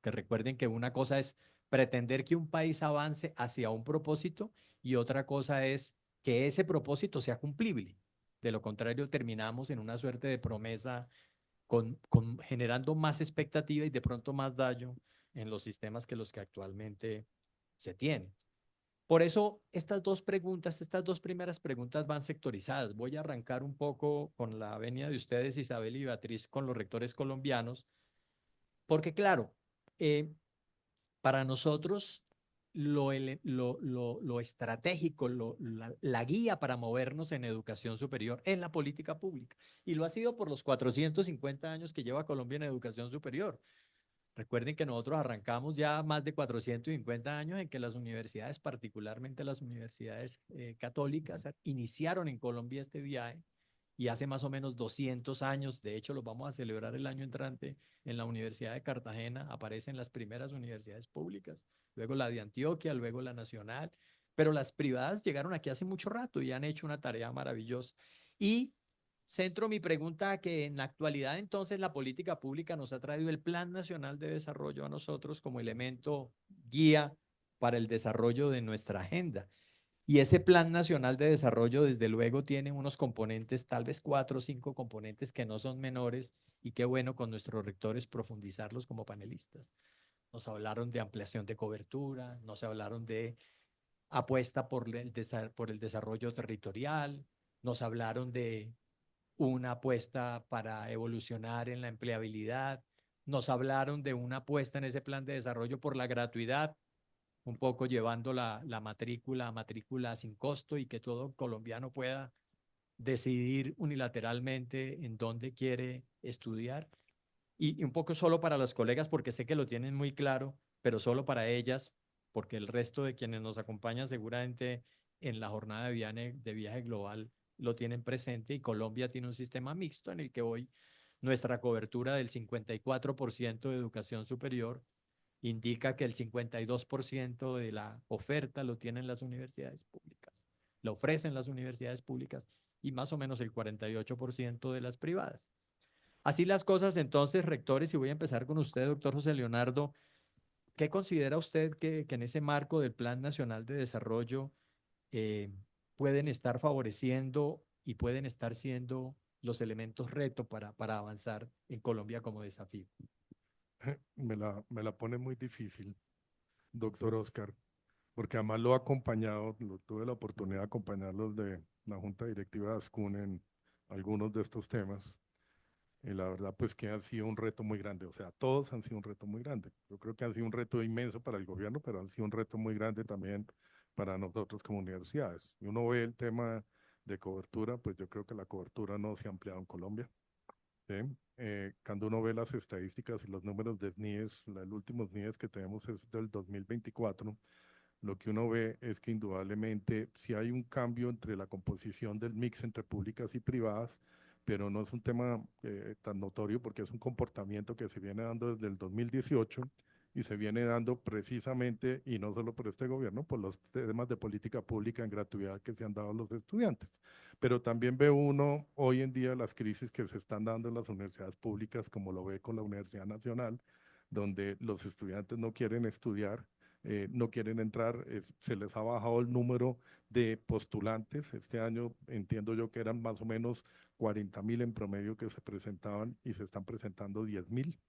que recuerden que una cosa es pretender que un país avance hacia un propósito y otra cosa es que ese propósito sea cumplible. De lo contrario, terminamos en una suerte de promesa generando más expectativa y de pronto más daño en los sistemas que los que actualmente se tienen. Por eso, estas dos primeras preguntas van sectorizadas. Voy a arrancar un poco con la venia de ustedes, Isabel y Beatriz, con los rectores colombianos, porque claro, para nosotros lo estratégico, la guía para movernos en educación superior es la política pública. Y lo ha sido por los 450 años que lleva Colombia en educación superior. Recuerden que nosotros arrancamos ya más de 450 años en que las universidades, particularmente las universidades católicas, iniciaron en Colombia este viaje y hace más o menos 200 años, de hecho los vamos a celebrar el año entrante en la Universidad de Cartagena, aparecen las primeras universidades públicas, luego la de Antioquia, luego la nacional, pero las privadas llegaron aquí hace mucho rato y han hecho una tarea maravillosa. Y centro mi pregunta a que en la actualidad entonces la política pública nos ha traído el Plan Nacional de Desarrollo a nosotros como elemento guía para el desarrollo de nuestra agenda. Y ese Plan Nacional de Desarrollo, desde luego, tiene unos componentes, tal vez 4 o 5 componentes que no son menores y qué bueno con nuestros rectores profundizarlos como panelistas. Nos hablaron de ampliación de cobertura, nos hablaron de apuesta por el desarrollo territorial, nos hablaron de una apuesta para evolucionar en la empleabilidad, nos hablaron de una apuesta en ese plan de desarrollo por la gratuidad, un poco llevando la matrícula sin costo y que todo colombiano pueda decidir unilateralmente en dónde quiere estudiar. Y un poco solo para los colegas, porque sé que lo tienen muy claro, pero solo para ellas, porque el resto de quienes nos acompañan seguramente en la jornada de viaje global lo tienen presente, y Colombia tiene un sistema mixto en el que hoy nuestra cobertura del 54% de educación superior indica que el 52% de la oferta lo tienen las universidades públicas, lo ofrecen las universidades públicas, y más o menos el 48% de las privadas. Así las cosas, entonces, rectores, y voy a empezar con usted, doctor José Leonardo, ¿qué considera usted que en ese marco del Plan Nacional de Desarrollo pueden estar favoreciendo y pueden estar siendo los elementos reto para avanzar en Colombia como desafío? Me la pone muy difícil, doctor Oscar, porque además lo he acompañado, tuve la oportunidad de acompañarlos de la Junta Directiva de ASCUN en algunos de estos temas. Y la verdad, pues que ha sido un reto muy grande. O sea, todos han sido un reto muy grande. Yo creo que ha sido un reto inmenso para el gobierno, pero han sido un reto muy grande también para nosotros como universidades. Y uno ve el tema de cobertura, pues yo creo que la cobertura no se ha ampliado en Colombia. ¿Sí? Cuando uno ve las estadísticas y los números de SNIES, el último SNIES que tenemos es del 2024, lo que uno ve es que indudablemente sí hay un cambio entre la composición del mix entre públicas y privadas, pero no es un tema tan notorio porque es un comportamiento que se viene dando desde el 2018 y se viene dando precisamente, y no solo por este gobierno, por los temas de política pública en gratuidad que se han dado a los estudiantes. Pero también ve uno hoy en día las crisis que se están dando en las universidades públicas, como lo ve con la Universidad Nacional, donde los estudiantes no quieren estudiar, no quieren entrar, se les ha bajado el número de postulantes. Este año entiendo yo que eran más o menos 40.000 en promedio que se presentaban y se están presentando 10.000.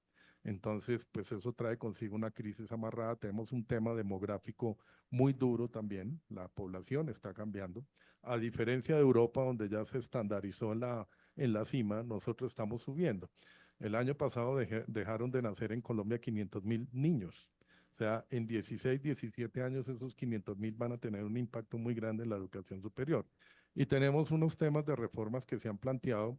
Entonces, pues eso trae consigo una crisis amarrada. Tenemos un tema demográfico muy duro también. La población está cambiando. A diferencia de Europa, donde ya se estandarizó en la cima, nosotros estamos subiendo. El año pasado dejaron de nacer en Colombia 500.000 niños. O sea, en 16, 17 años esos 500.000 van a tener un impacto muy grande en la educación superior. Y tenemos unos temas de reformas que se han planteado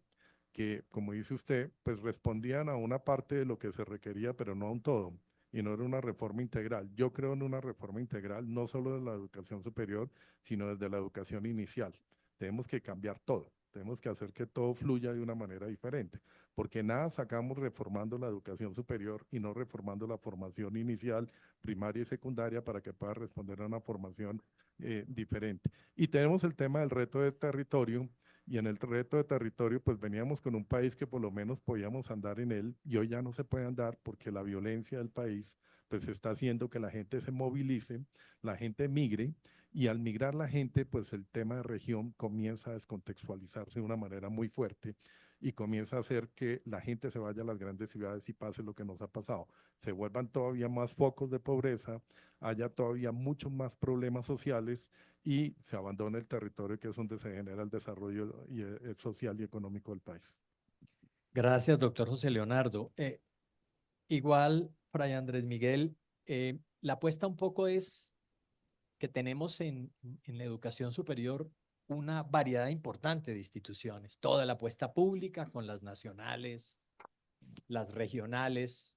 que, como dice usted, pues respondían a una parte de lo que se requería, pero no a un todo. Y no era una reforma integral. Yo creo en una reforma integral, no solo de la educación superior, sino desde la educación inicial. Tenemos que cambiar todo. Tenemos que hacer que todo fluya de una manera diferente, porque nada sacamos reformando la educación superior y no reformando la formación inicial, primaria y secundaria para que pueda responder a una formación diferente. Y tenemos el tema del reto de territorio, y en el reto de territorio pues veníamos con un país que por lo menos podíamos andar en él, y hoy ya no se puede andar porque la violencia del país pues está haciendo que la gente se movilice, la gente migre, y al migrar la gente pues el tema de región comienza a descontextualizarse de una manera muy fuerte y comienza a hacer que la gente se vaya a las grandes ciudades y pase lo que nos ha pasado, se vuelvan todavía más focos de pobreza, haya todavía muchos más problemas sociales y se abandona el territorio, que es donde se genera el desarrollo social y económico del país. Gracias, doctor José Leonardo. Igual, Fray Andrés Miguel, la apuesta un poco es que tenemos en la educación superior una variedad importante de instituciones, toda la apuesta pública con las nacionales, las regionales,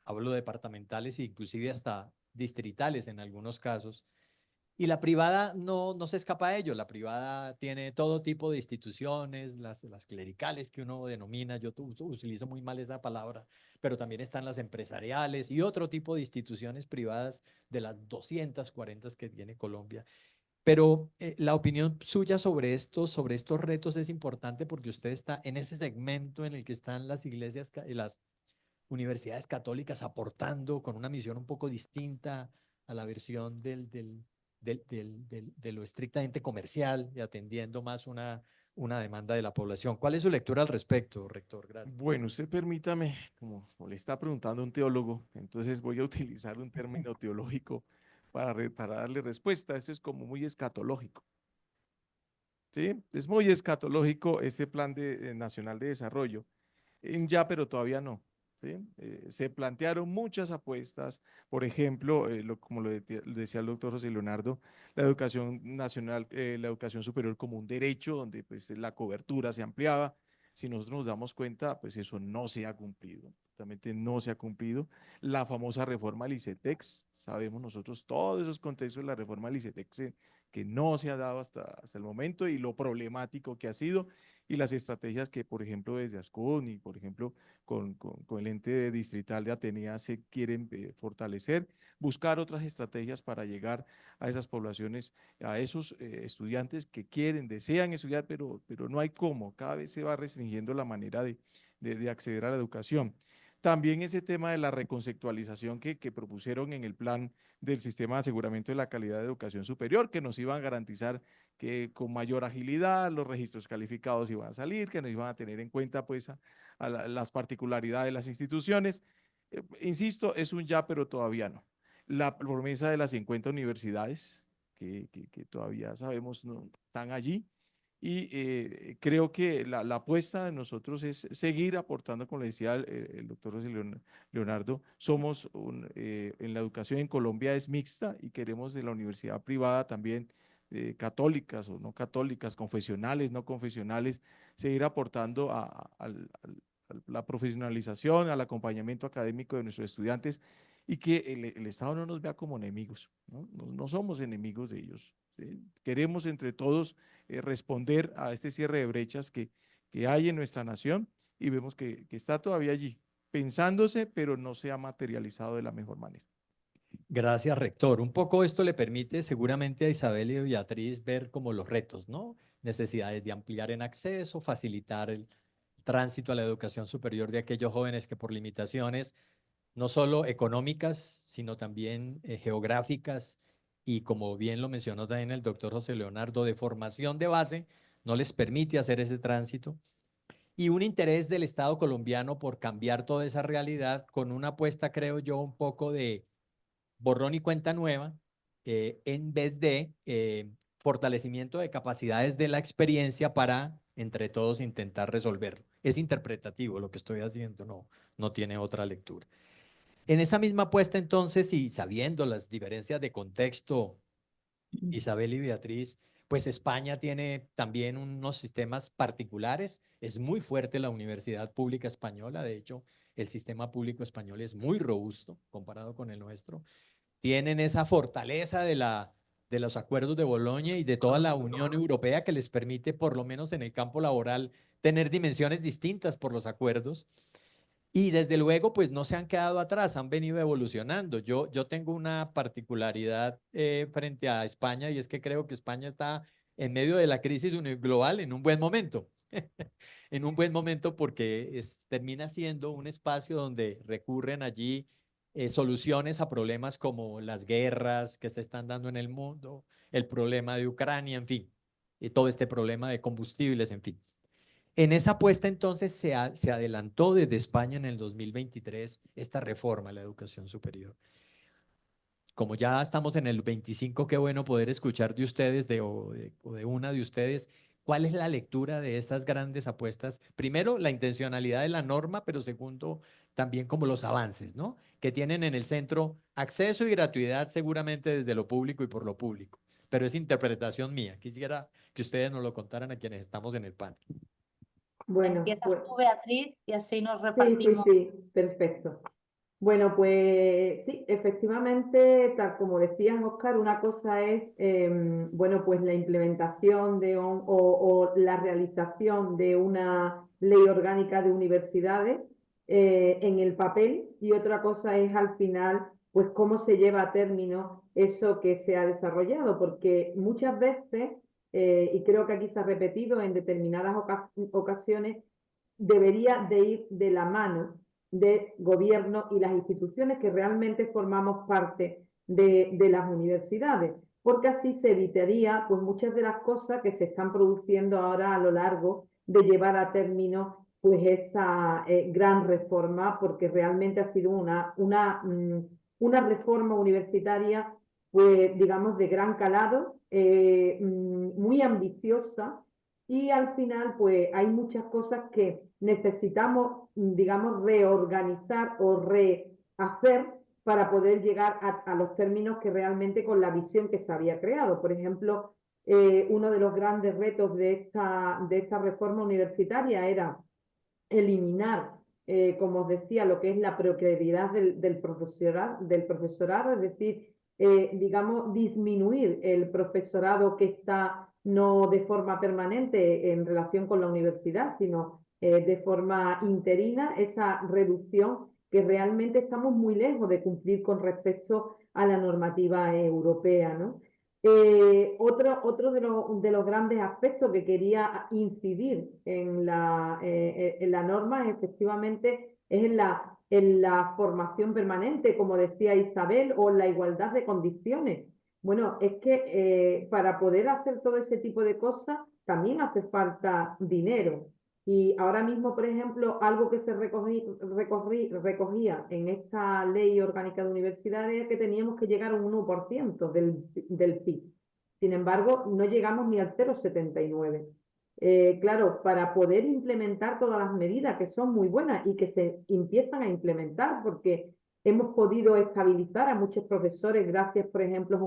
hablo departamentales e inclusive hasta distritales en algunos casos. Y la privada no se escapa a ello. La privada tiene todo tipo de instituciones, las clericales que uno denomina, yo utilizo muy mal esa palabra, pero también están las empresariales y otro tipo de instituciones privadas de las 240 que tiene Colombia. Pero la opinión suya sobre estos retos es importante porque usted está en ese segmento en el que están las iglesias, las universidades católicas aportando con una misión un poco distinta a la versión de lo estrictamente comercial y atendiendo más una demanda de la población. ¿Cuál es su lectura al respecto, rector? Gracias. Bueno, usted permítame, como le está preguntando un teólogo, entonces voy a utilizar un término teológico para darle respuesta. Esto es como muy escatológico. ¿Sí? Es muy escatológico este plan nacional de desarrollo. Ya, pero todavía no. ¿Sí? Se plantearon muchas apuestas, por ejemplo, como lo decía el doctor José Leonardo, la educación nacional, la educación superior como un derecho, donde pues la cobertura se ampliaba. Si nosotros nos damos cuenta, pues eso no se ha cumplido, realmente no se ha cumplido. La famosa reforma al ICETEX, sabemos nosotros todos esos contextos de la reforma al ICETEX que no se ha dado hasta el momento y lo problemático que ha sido y las estrategias que, por ejemplo, desde ASCUN y, por ejemplo, con el ente distrital de Atenea se quieren fortalecer, buscar otras estrategias para llegar a esas poblaciones, a esos estudiantes que quieren, desean estudiar, pero no hay cómo, cada vez se va restringiendo la manera de acceder a la educación. También ese tema de la reconceptualización que propusieron en el plan del sistema de aseguramiento de la calidad de educación superior, que nos iban a garantizar que con mayor agilidad los registros calificados iban a salir, que nos iban a tener en cuenta pues las particularidades de las instituciones. Insisto, es un ya, pero todavía no. La promesa de las 50 universidades, que todavía sabemos no están allí, y creo que la apuesta de nosotros es seguir aportando, como le decía el doctor José Leonardo, somos en la educación en Colombia es mixta y queremos de la universidad privada también, católicas o no católicas, confesionales, no confesionales, seguir aportando a la profesionalización, al acompañamiento académico de nuestros estudiantes y que el Estado no nos vea como enemigos, ¿no? No somos enemigos de ellos, ¿sí? Queremos entre todos responder a este cierre de brechas que hay en nuestra nación y vemos que está todavía allí, pensándose, pero no se ha materializado de la mejor manera. Gracias, rector. Un poco esto le permite seguramente a Isabel y a Beatriz ver como los retos, ¿no? Necesidades de ampliar en acceso, facilitar el tránsito a la educación superior de aquellos jóvenes que por limitaciones no solo económicas, sino también geográficas y como bien lo mencionó también el doctor José Leonardo, de formación de base, no les permite hacer ese tránsito. Y un interés del Estado colombiano por cambiar toda esa realidad con una apuesta, creo yo, un poco de borrón y cuenta nueva, en vez de fortalecimiento de capacidades de la experiencia para entre todos intentar resolverlo. Es interpretativo lo que estoy haciendo, no tiene otra lectura. En esa misma apuesta entonces, y sabiendo las diferencias de contexto, Isabel y Beatriz, pues España tiene también unos sistemas particulares, es muy fuerte la universidad pública española, de hecho el sistema público español es muy robusto comparado con el nuestro, tienen esa fortaleza de los acuerdos de Bolonia y de toda la Unión Europea que les permite, por lo menos en el campo laboral, tener dimensiones distintas por los acuerdos. Y desde luego, pues no se han quedado atrás, han venido evolucionando. Yo tengo una particularidad frente a España y es que creo que España está en medio de la crisis global en un buen momento. En un buen momento porque termina siendo un espacio donde recurren allí soluciones a problemas como las guerras que se están dando en el mundo, el problema de Ucrania, en fin, y todo este problema de combustibles, en fin. En esa apuesta entonces se adelantó desde España en el 2023 esta reforma a la educación superior. Como ya estamos en el 25, qué bueno poder escuchar de ustedes o de una de ustedes, ¿cuál es la lectura de estas grandes apuestas? Primero, la intencionalidad de la norma, pero segundo, también como los avances, ¿no? Que tienen en el centro acceso y gratuidad seguramente desde lo público y por lo público, pero es interpretación mía. Quisiera que ustedes nos lo contaran a quienes estamos en el panel. Bueno, Empiezas pues tú, Beatriz, y así nos sí, repartimos. perfecto. Bueno, pues sí, efectivamente, tal como decías, Óscar, una cosa es, bueno, pues la implementación o la realización de una ley orgánica de universidades en el papel y otra cosa es al final, pues cómo se lleva a término eso que se ha desarrollado, porque muchas veces, y creo que aquí se ha repetido en determinadas ocasiones, debería de ir de la mano de gobierno y las instituciones que realmente formamos parte de las universidades, porque así se evitaría pues muchas de las cosas que se están produciendo ahora a lo largo de llevar a término pues esa gran reforma, porque realmente ha sido una reforma universitaria pues digamos de gran calado, muy ambiciosa, y al final pues hay muchas cosas que necesitamos, digamos, reorganizar o rehacer para poder llegar a los términos que realmente con la visión que se había creado. Por ejemplo, uno de los grandes retos de esta reforma universitaria era eliminar, como os decía, lo que es la precariedad del profesorado, es decir, digamos, disminuir el profesorado que está no de forma permanente en relación con la universidad, sino de forma interina, esa reducción que realmente estamos muy lejos de cumplir con respecto a la normativa europea, ¿no? Otro de los grandes aspectos que quería incidir en la norma, efectivamente, es en la formación permanente, como decía Isabel, o en la igualdad de condiciones. Bueno, es que para poder hacer todo ese tipo de cosas también hace falta dinero. Y ahora mismo, por ejemplo, algo que se recogía en esta ley orgánica de universidades es que teníamos que llegar a un 1% del PIB. Sin embargo, no llegamos ni al 0,79. Claro, para poder implementar todas las medidas que son muy buenas y que se empiezan a implementar, porque hemos podido estabilizar a muchos profesores gracias, por ejemplo,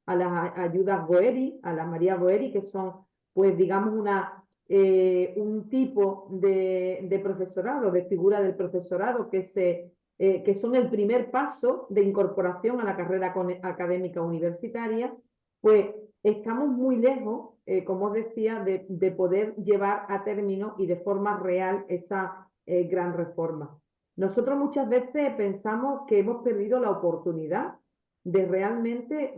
a las ayudas Goeri, a las María Goeri, que son, pues, digamos, un tipo de profesorado, de figura del profesorado que son el primer paso de incorporación a la carrera académica universitaria, pues estamos muy lejos, como os decía, de poder llevar a término y de forma real esa gran reforma. Nosotros muchas veces pensamos que hemos perdido la oportunidad de realmente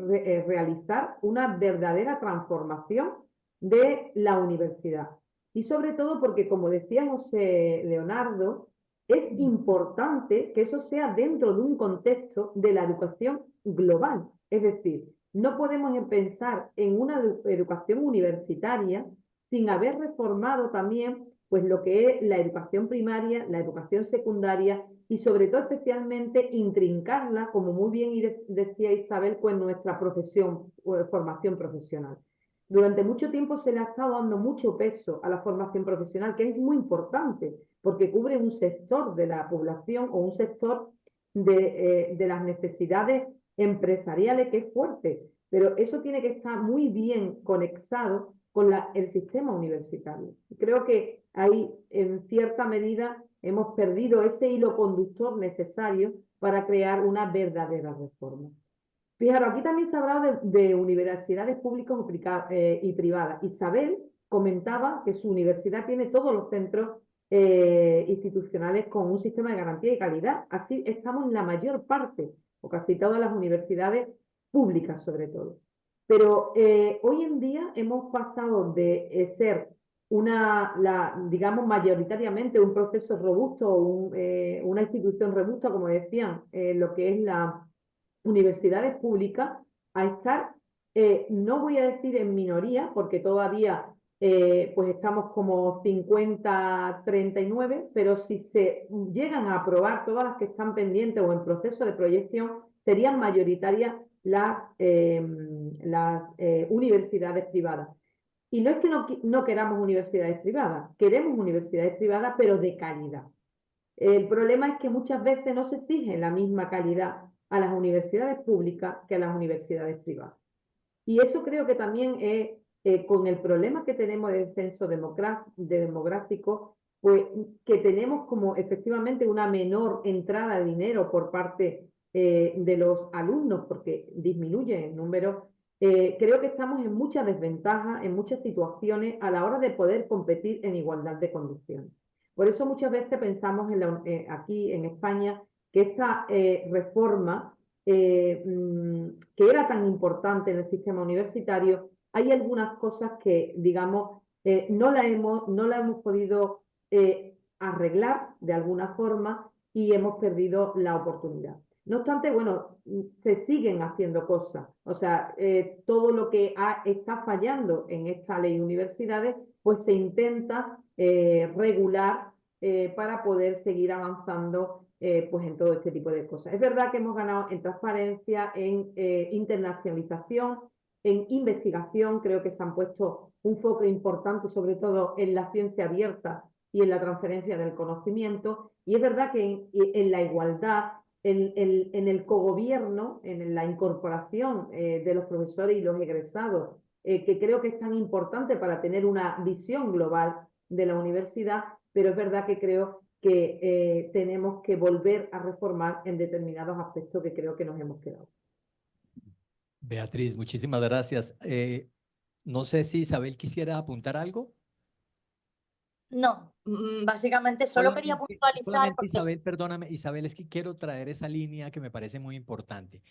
realizar una verdadera transformación de la universidad. Y sobre todo porque, como decía José Leonardo, es importante que eso sea dentro de un contexto de la educación global. Es decir, no podemos pensar en una educación universitaria sin haber reformado también pues, lo que es la educación primaria, la educación secundaria y sobre todo especialmente intrincarla, como muy bien decía Isabel, con nuestra formación profesional. Durante mucho tiempo se le ha estado dando mucho peso a la formación profesional, que es muy importante, porque cubre un sector de la población o un sector de las necesidades empresariales que es fuerte, pero eso tiene que estar muy bien conectado con el sistema universitario. Creo que ahí, en cierta medida, hemos perdido ese hilo conductor necesario para crear una verdadera reforma. Fijaros, aquí también se ha hablado de universidades públicas y privadas. Isabel comentaba que su universidad tiene todos los centros institucionales con un sistema de garantía y calidad. Así estamos en la mayor parte, o casi todas las universidades públicas sobre todo. Pero hoy en día hemos pasado de ser digamos, mayoritariamente un proceso robusto, una institución robusta, como decían, lo que es la universidades públicas, a estar, no voy a decir en minoría, porque todavía pues estamos como 50-39, pero si se llegan a aprobar todas las que están pendientes o en proceso de proyección, serían mayoritarias las universidades privadas. Y no es que no queramos universidades privadas, queremos universidades privadas, pero de calidad. El problema es que muchas veces no se exige la misma calidad a las universidades públicas que a las universidades privadas. Y eso creo que también es, con el problema que tenemos de descenso demográfico, pues que tenemos como efectivamente una menor entrada de dinero por parte de los alumnos, porque disminuye el número. Creo que estamos en muchas desventajas, en muchas situaciones a la hora de poder competir en igualdad de condiciones. Por eso muchas veces pensamos aquí en España que esta reforma que era tan importante en el sistema universitario, hay algunas cosas que, digamos, no la hemos podido arreglar de alguna forma y hemos perdido la oportunidad. No obstante, bueno, se siguen haciendo cosas. O sea, todo lo que está fallando en esta ley de universidades, pues se intenta regular para poder seguir avanzando pues en todo este tipo de cosas. Es verdad que hemos ganado en transparencia, en internacionalización, en investigación. Creo que se han puesto un foco importante sobre todo en la ciencia abierta y en la transferencia del conocimiento. Y es verdad que en la igualdad, en el cogobierno, en la incorporación de los profesores y los egresados, que creo que es tan importante para tener una visión global de la universidad, pero es verdad que creo que tenemos que volver a reformar en determinados aspectos que creo que nos hemos quedado. Beatriz, muchísimas gracias. No sé si Isabel quisiera apuntar algo. No, básicamente solo quería puntualizar Solamente porque Isabel, perdóname, Isabel, es que quiero traer esa línea que me parece muy importante.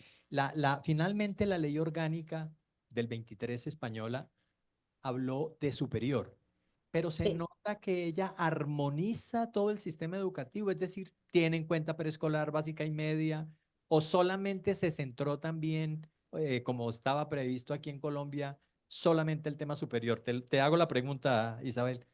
Finalmente la ley orgánica del 23 española habló de superior, pero se sí. nota que ella armoniza todo el sistema educativo, es decir, tiene en cuenta preescolar, básica y media, o solamente se centró también, como estaba previsto aquí en Colombia, solamente el tema superior. Te hago la pregunta, Isabel.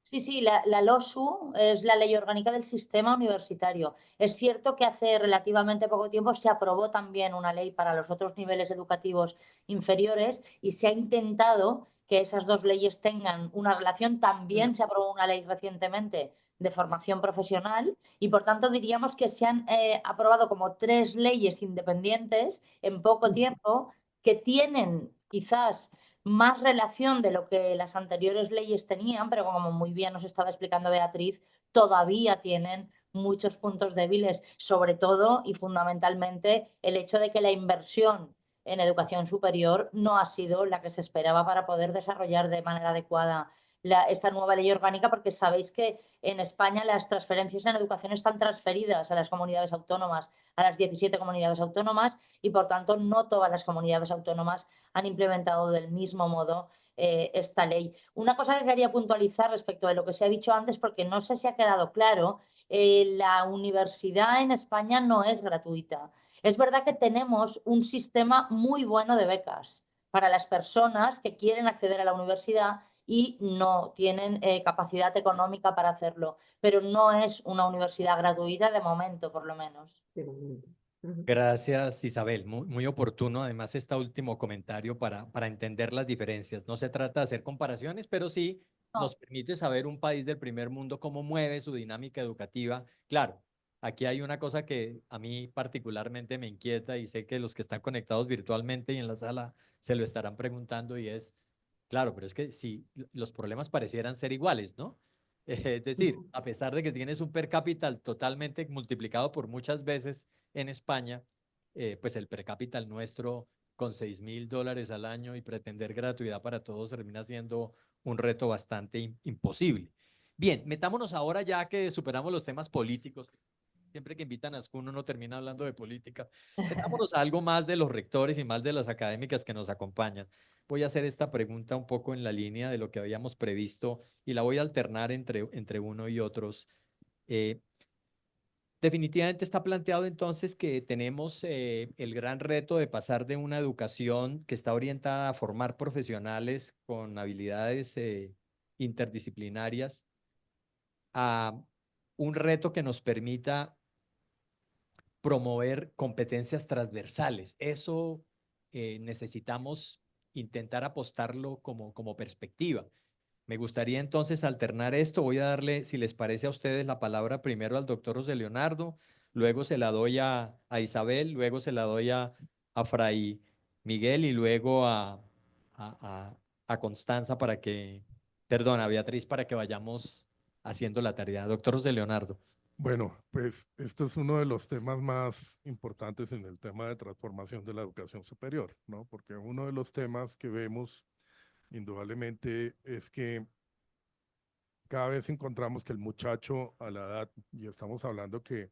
Sí, sí, la LOSU es la Ley Orgánica del Sistema Universitario. Es cierto que hace relativamente poco tiempo se aprobó también una ley para los otros niveles educativos inferiores y se ha intentado que esas dos leyes tengan una relación. También se aprobó una ley recientemente de formación profesional y, por tanto, diríamos que se han aprobado como 3 leyes independientes en poco tiempo que tienen quizás más relación de lo que las anteriores leyes tenían, pero como muy bien nos estaba explicando Beatriz, todavía tienen muchos puntos débiles, sobre todo y fundamentalmente el hecho de que la inversión en educación superior no ha sido la que se esperaba para poder desarrollar de manera adecuada esta nueva ley orgánica, porque sabéis que en España las transferencias en educación están transferidas a las comunidades autónomas, a las 17 comunidades autónomas, y por tanto no todas las comunidades autónomas han implementado del mismo modo esta ley. Una cosa que quería puntualizar respecto de lo que se ha dicho antes, porque no sé si ha quedado claro, la universidad en España no es gratuita. Es verdad que tenemos un sistema muy bueno de becas para las personas que quieren acceder a la universidad y no tienen capacidad económica para hacerlo, pero no es una universidad gratuita de momento, por lo menos. De momento. Ujú. Gracias, Isabel. Muy oportuno, además, este último comentario para entender las diferencias. No se trata de hacer comparaciones, pero sí No. nos permite saber un país del primer mundo cómo mueve su dinámica educativa. Claro, aquí hay una cosa que a mí particularmente me inquieta y sé que los que están conectados virtualmente y en la sala se lo estarán preguntando y es, claro, pero es que si los problemas parecieran ser iguales, ¿no? Es decir, a pesar de que tienes un per cápita totalmente multiplicado por muchas veces en España, pues el per cápita nuestro con $6.000 al año y pretender gratuidad para todos termina siendo un reto bastante imposible. Bien, metámonos ahora ya que superamos los temas políticos. Siempre que invitan a Ascun uno termina hablando de política. Metámonos a algo más de los rectores y más de las académicas que nos acompañan. Voy a hacer esta pregunta un poco en la línea de lo que habíamos previsto y la voy a alternar entre uno y otros. Eh, Definitivamente está planteado entonces que tenemos el gran reto de pasar de una educación que está orientada a formar profesionales con habilidades interdisciplinarias a un reto que nos permita promover competencias transversales. Eso necesitamos intentar apostarlo como perspectiva. Me gustaría entonces alternar esto. Voy a darle, si les parece a ustedes, la palabra primero al doctor José Leonardo, luego se la doy a Isabel, luego se la doy a Fray Miguel y luego a, a Constanza para que, perdón, a Beatriz para que vayamos haciendo la tarea. Doctor José Leonardo. Bueno, pues esto es uno de los temas más importantes en el tema de transformación de la educación superior, ¿no? Porque uno de los temas que vemos indudablemente es que cada vez encontramos que el muchacho a la edad, y estamos hablando que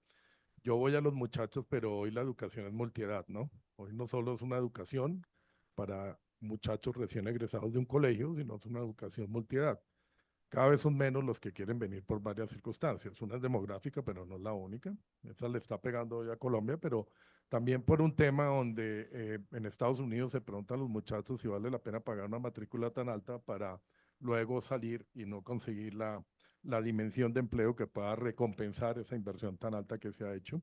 yo voy a los muchachos, pero hoy la educación es multiedad, ¿no? Hoy no solo es una educación para muchachos recién egresados de un colegio, sino es una educación multiedad. Cada vez son menos los que quieren venir por varias circunstancias. Una es demográfica, pero no es la única. Esa le está pegando hoy a Colombia, pero también por un tema donde en Estados Unidos se preguntan a los muchachos si vale la pena pagar una matrícula tan alta para luego salir y no conseguir la dimensión de empleo que pueda recompensar esa inversión tan alta que se ha hecho.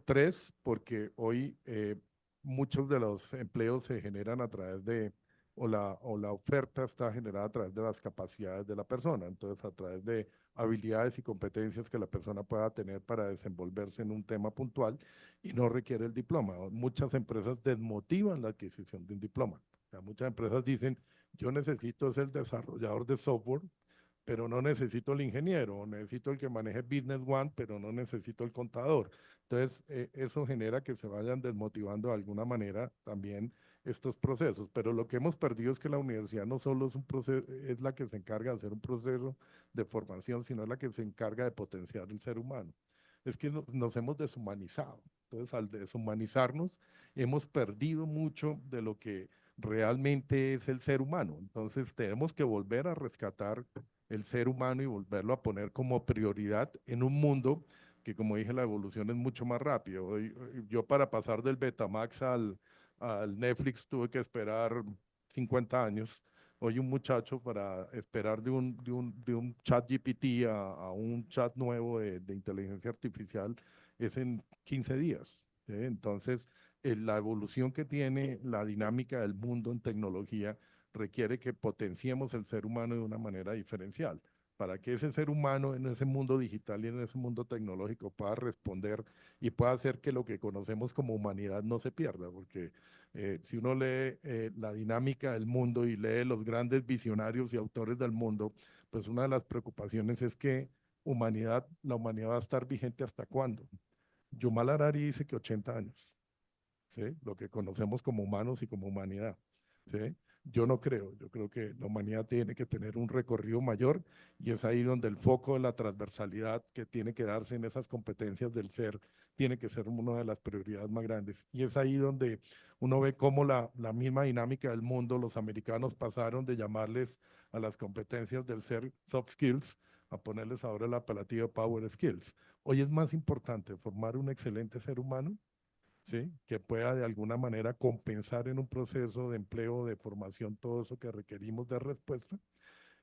Tres, porque hoy muchos de los empleos se generan a través de o la oferta está generada a través de las capacidades de la persona, entonces a través de habilidades y competencias que la persona pueda tener para desenvolverse en un tema puntual y no requiere el diploma. Muchas empresas desmotivan la adquisición de un diploma. O sea, muchas empresas dicen, yo necesito ser el desarrollador de software, pero no necesito el ingeniero, necesito el que maneje Business One, pero no necesito el contador. Entonces, eso genera que se vayan desmotivando de alguna manera también estos procesos, pero lo que hemos perdido es que la universidad no solo es un proceso, es la que se encarga de hacer un proceso de formación, sino es la que se encarga de potenciar el ser humano. Es que nos hemos deshumanizado. Entonces, al deshumanizarnos, hemos perdido mucho de lo que realmente es el ser humano. Entonces, tenemos que volver a rescatar el ser humano y volverlo a poner como prioridad en un mundo que, como dije, la evolución es mucho más rápida. Yo para pasar del Betamax al Netflix tuve que esperar 50 años. Hoy un muchacho para esperar de un chat GPT a un chat nuevo de inteligencia artificial es en 15 días. ¿Sí? Entonces, la evolución que tiene la dinámica del mundo en tecnología requiere que potenciemos el ser humano de una manera diferencial, para que ese ser humano en ese mundo digital y en ese mundo tecnológico pueda responder y pueda hacer que lo que conocemos como humanidad no se pierda, porque si uno lee la dinámica del mundo y lee los grandes visionarios y autores del mundo, pues una de las preocupaciones es que la humanidad va a estar vigente ¿hasta cuándo? Yuval Harari dice que 80 años, ¿sí? Lo que conocemos como humanos y como humanidad, ¿sí? Yo no creo, yo creo que la humanidad tiene que tener un recorrido mayor y es ahí donde el foco de la transversalidad que tiene que darse en esas competencias del ser tiene que ser una de las prioridades más grandes. Y es ahí donde uno ve cómo la misma dinámica del mundo, los americanos pasaron de llamarles a las competencias del ser soft skills a ponerles ahora el apelativo power skills. Hoy es más importante formar un excelente ser humano, ¿sí? Que pueda de alguna manera compensar en un proceso de empleo, de formación, todo eso que requerimos de respuesta.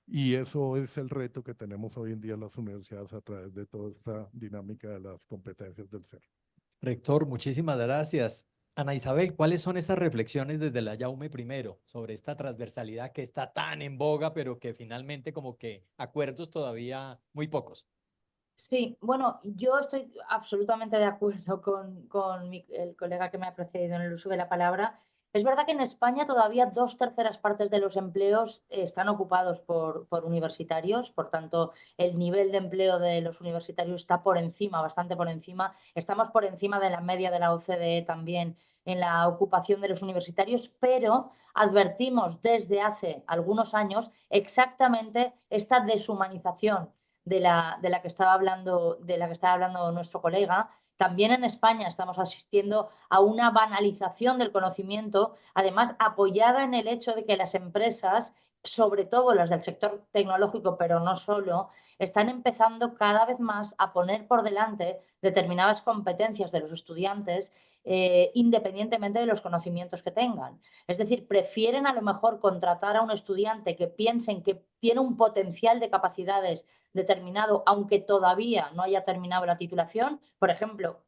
Y eso es el reto que tenemos hoy en día en las universidades a través de toda esta dinámica de las competencias del ser. Rector, muchísimas gracias. Ana Isabel, ¿cuáles son esas reflexiones desde la Jaume I sobre esta transversalidad que está tan en boga, pero que finalmente como que acuerdos todavía muy pocos? Sí, bueno, yo estoy absolutamente de acuerdo con el colega que me ha precedido en el uso de la palabra. Es verdad que en España todavía 2/3 partes de los empleos están ocupados por universitarios, por tanto, el nivel de empleo de los universitarios está por encima, bastante por encima. Estamos por encima de la media de la OCDE también en la ocupación de los universitarios, pero advertimos desde hace algunos años exactamente esta deshumanización de la que estaba hablando nuestro colega. También en España estamos asistiendo a una banalización del conocimiento, además apoyada en el hecho de que las empresas, sobre todo las del sector tecnológico, pero no solo, están empezando cada vez más a poner por delante determinadas competencias de los estudiantes, independientemente de los conocimientos que tengan. Es decir, prefieren a lo mejor contratar a un estudiante que piensen que tiene un potencial de capacidades determinado, aunque todavía no haya terminado la titulación. Por ejemplo,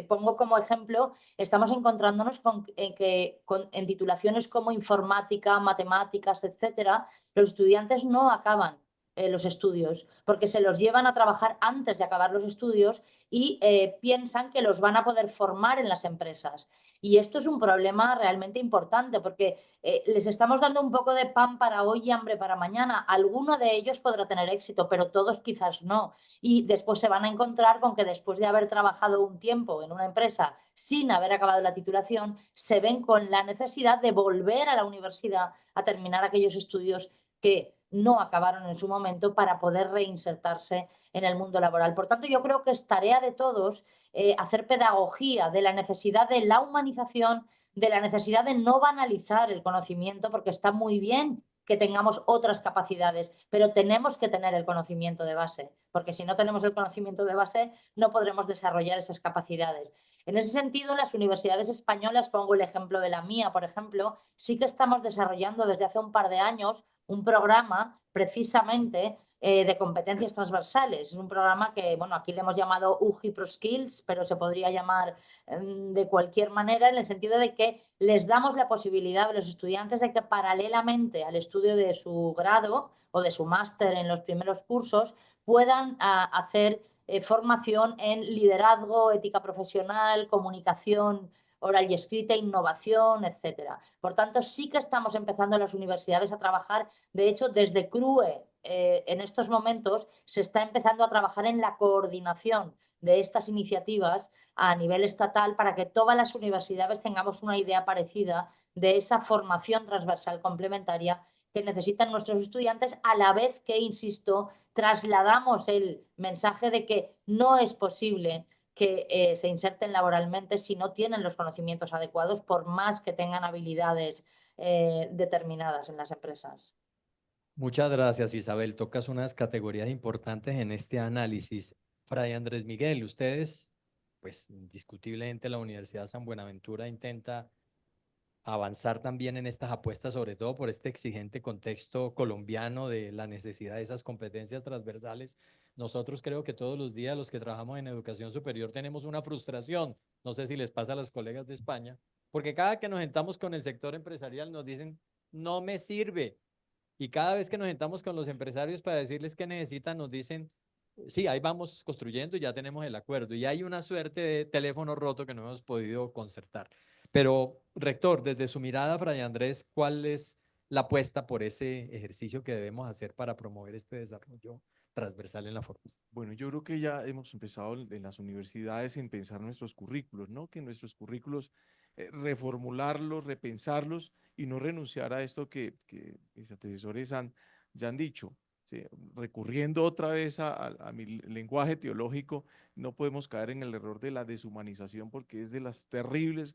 pongo como ejemplo, estamos encontrándonos en titulaciones como informática, matemáticas, etcétera, los estudiantes no acaban los estudios, porque se los llevan a trabajar antes de acabar los estudios y piensan que los van a poder formar en las empresas. Y esto es un problema realmente importante, porque les estamos dando un poco de pan para hoy y hambre para mañana. Alguno de ellos podrá tener éxito, pero todos quizás no. Y después se van a encontrar con que después de haber trabajado un tiempo en una empresa sin haber acabado la titulación, se ven con la necesidad de volver a la universidad a terminar aquellos estudios que no acabaron en su momento para poder reinsertarse en el mundo laboral. Por tanto, yo creo que es tarea de todos hacer pedagogía de la necesidad de la humanización, de la necesidad de no banalizar el conocimiento, porque está muy bien que tengamos otras capacidades, pero tenemos que tener el conocimiento de base, porque si no tenemos el conocimiento de base no podremos desarrollar esas capacidades. En ese sentido, en las universidades españolas, pongo el ejemplo de la mía, por ejemplo, sí que estamos desarrollando desde hace un par de años un programa precisamente de competencias transversales. Es un programa que, bueno, aquí le hemos llamado UGI Pro Skills, pero se podría llamar de cualquier manera, en el sentido de que les damos la posibilidad a los estudiantes de que paralelamente al estudio de su grado o de su máster en los primeros cursos puedan hacer formación en liderazgo, ética profesional, comunicación oral y escrita, innovación, etcétera. Por tanto, sí que estamos empezando las universidades a trabajar. De hecho, desde CRUE, en estos momentos, se está empezando a trabajar en la coordinación de estas iniciativas a nivel estatal para que todas las universidades tengamos una idea parecida de esa formación transversal complementaria que necesitan nuestros estudiantes, a la vez que, insisto, trasladamos el mensaje de que no es posible que se inserten laboralmente si no tienen los conocimientos adecuados, por más que tengan habilidades determinadas en las empresas. Muchas gracias, Isabel. Tocas unas categorías importantes en este análisis. Fray Andrés Miguel, ustedes, pues indiscutiblemente la Universidad San Buenaventura intenta avanzar también en estas apuestas, sobre todo por este exigente contexto colombiano de la necesidad de esas competencias transversales. Nosotros creo que todos los días los que trabajamos en educación superior tenemos una frustración, no sé si les pasa a las colegas de España, porque cada que nos sentamos con el sector empresarial nos dicen, no me sirve. Y cada vez que nos sentamos con los empresarios para decirles qué necesitan, nos dicen, sí, ahí vamos construyendo y ya tenemos el acuerdo. Y hay una suerte de teléfono roto que no hemos podido concertar. Pero, rector, desde su mirada, Fray Andrés, ¿cuál es la apuesta por ese ejercicio que debemos hacer para promover este desarrollo transversal en la formación? Bueno, yo creo que ya hemos empezado en las universidades en pensar nuestros currículos, ¿no? Que nuestros currículos, reformularlos, repensarlos y no renunciar a esto que mis antecesores ya han dicho. ¿Sí? Recurriendo otra vez a mi lenguaje teológico, no podemos caer en el error de la deshumanización, porque es de las terribles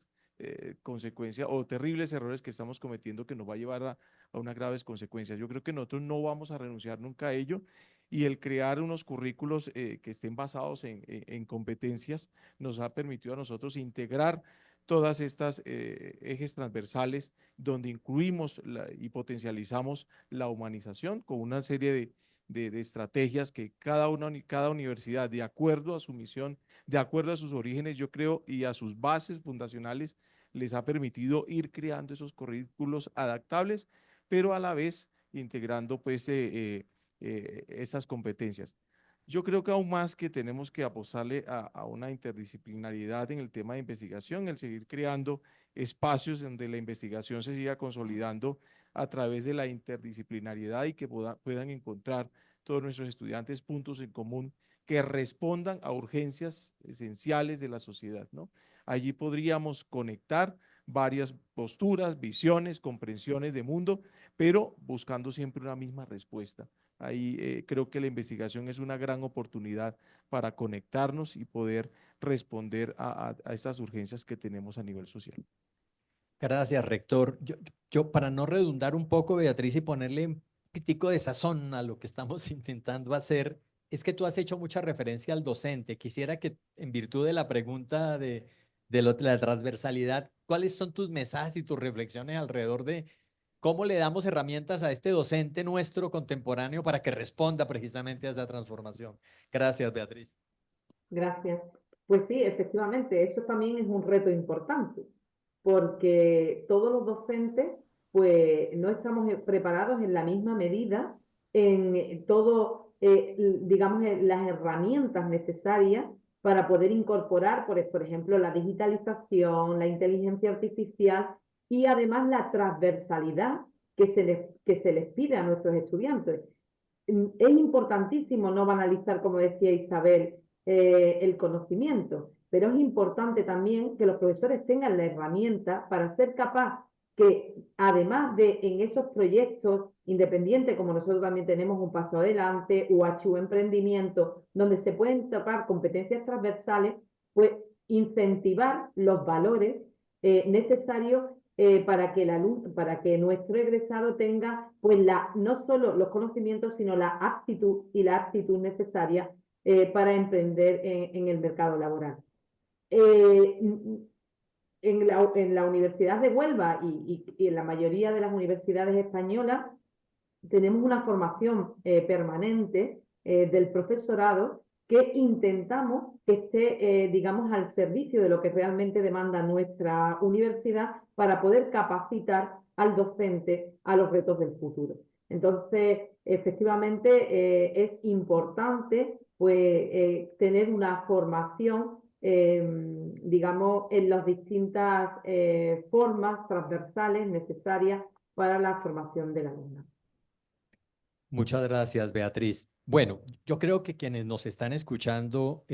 consecuencias o terribles errores que estamos cometiendo que nos va a llevar a unas graves consecuencias. Yo creo que nosotros no vamos a renunciar nunca a ello, y el crear unos currículos que estén basados en competencias nos ha permitido a nosotros integrar todas estas ejes transversales donde incluimos y potencializamos la humanización con una serie de estrategias que cada universidad, de acuerdo a su misión, de acuerdo a sus orígenes, yo creo, y a sus bases fundacionales, les ha permitido ir creando esos currículos adaptables, pero a la vez integrando pues esas competencias. Yo creo que aún más que tenemos que apostarle a una interdisciplinariedad en el tema de investigación, el seguir creando espacios donde la investigación se siga consolidando a través de la interdisciplinariedad y que puedan encontrar todos nuestros estudiantes puntos en común que respondan a urgencias esenciales de la sociedad, ¿no? Allí podríamos conectar varias posturas, visiones, comprensiones de mundo, pero buscando siempre una misma respuesta. Ahí creo que la investigación es una gran oportunidad para conectarnos y poder responder a estas urgencias que tenemos a nivel social. Gracias, rector. Yo, para no redundar un poco, Beatriz, y ponerle un pitico de sazón a lo que estamos intentando hacer, es que tú has hecho mucha referencia al docente. Quisiera que, en virtud de la pregunta de la transversalidad, ¿cuáles son tus mensajes y tus reflexiones alrededor de cómo le damos herramientas a este docente nuestro contemporáneo para que responda precisamente a esa transformación? Gracias, Beatriz. Gracias. Pues sí, efectivamente, eso también es un reto importante, porque todos los docentes pues no estamos preparados en la misma medida en todo, digamos, las herramientas necesarias para poder incorporar, por ejemplo, la digitalización, la inteligencia artificial y además la transversalidad que se les pide a nuestros estudiantes. Es importantísimo no banalizar, como decía Isabel, el conocimiento, pero es importante también que los profesores tengan la herramienta para ser capaz que, además de en esos proyectos independientes, como nosotros también tenemos un paso adelante, UHU Emprendimiento, donde se pueden tocar competencias transversales, pues incentivar los valores necesarios para que nuestro egresado tenga pues no solo los conocimientos, sino la aptitud y la actitud necesaria para emprender en el mercado laboral. En la Universidad de Huelva y en la mayoría de las universidades españolas tenemos una formación permanente del profesorado que intentamos que esté, digamos, al servicio de lo que realmente demanda nuestra universidad para poder capacitar al docente a los retos del futuro. Entonces, efectivamente, es importante pues, tener una formación, digamos, en las distintas formas transversales necesarias para la formación del alumno. Muchas gracias, Beatriz. Bueno, yo creo que quienes nos están escuchando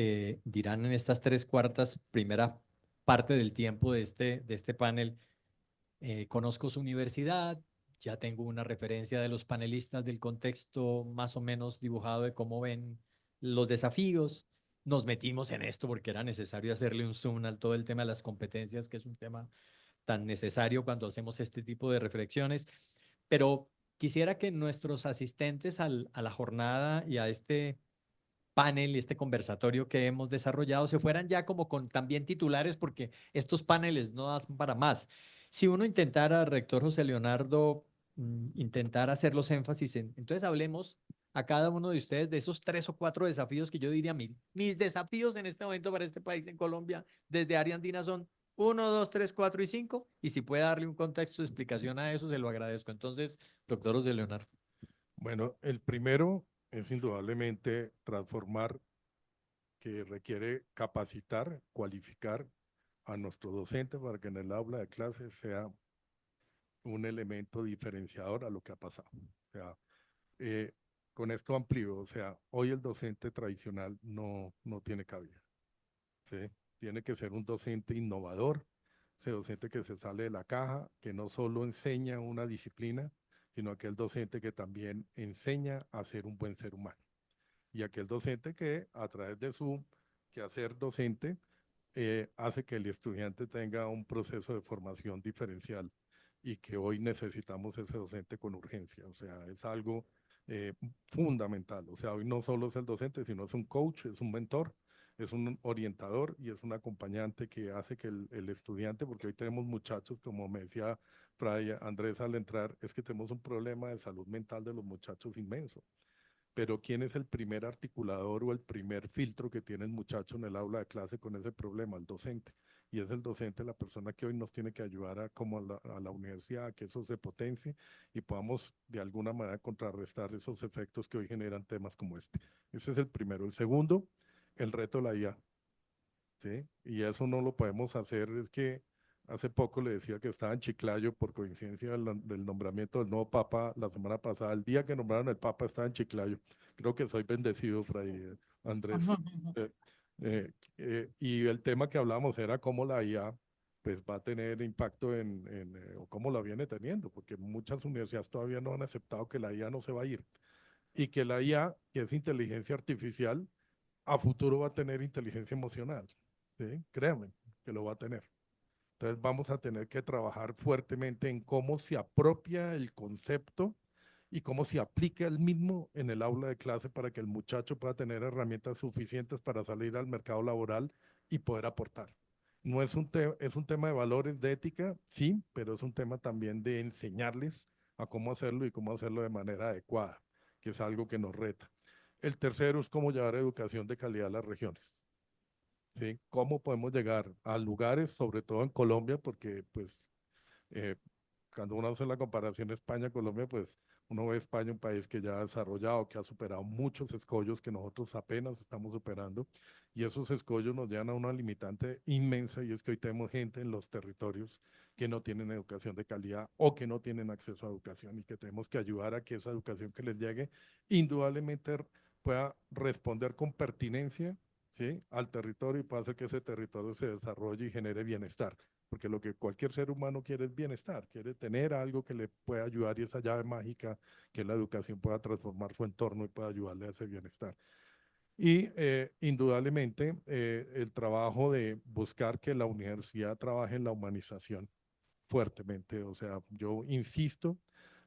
dirán en estas 3/4 primera parte del tiempo de este panel, conozco su universidad, ya tengo una referencia de los panelistas del contexto más o menos dibujado de cómo ven los desafíos. Nos metimos en esto porque era necesario hacerle un zoom al todo el tema de las competencias, que es un tema tan necesario cuando hacemos este tipo de reflexiones. Pero quisiera que nuestros asistentes a la jornada y a este panel y este conversatorio que hemos desarrollado se fueran ya como con también titulares, porque estos paneles no dan para más. Si uno intentara, rector José Leonardo, intentar hacer los énfasis entonces hablemos a cada uno de ustedes de esos 3 o 4 desafíos que yo diría, mis desafíos en este momento para este país en Colombia desde Área Andina son 1, 2, 3, 4 y 5, y si puede darle un contexto de explicación a eso, se lo agradezco. Entonces, doctor José Leonardo. Bueno, el primero es indudablemente transformar, que requiere capacitar, cualificar a nuestro docente para que en el aula de clases sea un elemento diferenciador a lo que ha pasado. O sea, eh, con esto amplío, o sea, hoy el docente tradicional no tiene cabida, ¿sí? Tiene que ser un docente innovador, ese docente que se sale de la caja, que no solo enseña una disciplina, sino aquel docente que también enseña a ser un buen ser humano. Y aquel docente que a través de su quehacer docente hace que el estudiante tenga un proceso de formación diferencial y que hoy necesitamos ese docente con urgencia. O sea, es algo fundamental. O sea, hoy no solo es el docente, sino es un coach, es un mentor, es un orientador y es un acompañante que hace que el estudiante, porque hoy tenemos muchachos, como me decía Fray Andrés al entrar, es que tenemos un problema de salud mental de los muchachos inmenso. Pero ¿quién es el primer articulador o el primer filtro que tiene el muchacho en el aula de clase con ese problema? El docente. Y es el docente la persona que hoy nos tiene que ayudar como a la universidad a que eso se potencie y podamos de alguna manera contrarrestar esos efectos que hoy generan temas como este. Ese es el primero. El segundo, el reto de la IA. ¿Sí? Y eso no lo podemos hacer, es que hace poco le decía que estaba en Chiclayo por coincidencia del nombramiento del nuevo Papa la semana pasada. El día que nombraron el Papa estaba en Chiclayo. Creo que soy bendecido, Fray Andrés. Eh, y el tema que hablamos era cómo la IA pues va a tener impacto o cómo la viene teniendo, porque muchas universidades todavía no han aceptado que la IA no se va a ir y que la IA, que es inteligencia artificial, a futuro va a tener inteligencia emocional. ¿Sí? Créanme que lo va a tener. Entonces vamos a tener que trabajar fuertemente en cómo se apropia el concepto y cómo se aplica el mismo en el aula de clase para que el muchacho pueda tener herramientas suficientes para salir al mercado laboral y poder aportar. No es es un tema de valores, de ética, sí, pero es un tema también de enseñarles a cómo hacerlo y cómo hacerlo de manera adecuada, que es algo que nos reta. El tercero es cómo llevar educación de calidad a las regiones. ¿Sí? ¿Cómo podemos llegar a lugares, sobre todo en Colombia, porque pues eh, cuando uno hace la comparación España-Colombia, pues uno ve España un país que ya ha desarrollado, que ha superado muchos escollos que nosotros apenas estamos superando, y esos escollos nos llevan a una limitante inmensa, y es que hoy tenemos gente en los territorios que no tienen educación de calidad o que no tienen acceso a educación, y que tenemos que ayudar a que esa educación que les llegue indudablemente pueda responder con pertinencia, ¿sí?, al territorio y pueda hacer que ese territorio se desarrolle y genere bienestar, porque lo que cualquier ser humano quiere es bienestar, quiere tener algo que le pueda ayudar y esa llave mágica que la educación pueda transformar su entorno y pueda ayudarle a ese bienestar. Y indudablemente el trabajo de buscar que la universidad trabaje en la humanización fuertemente, o sea, yo insisto,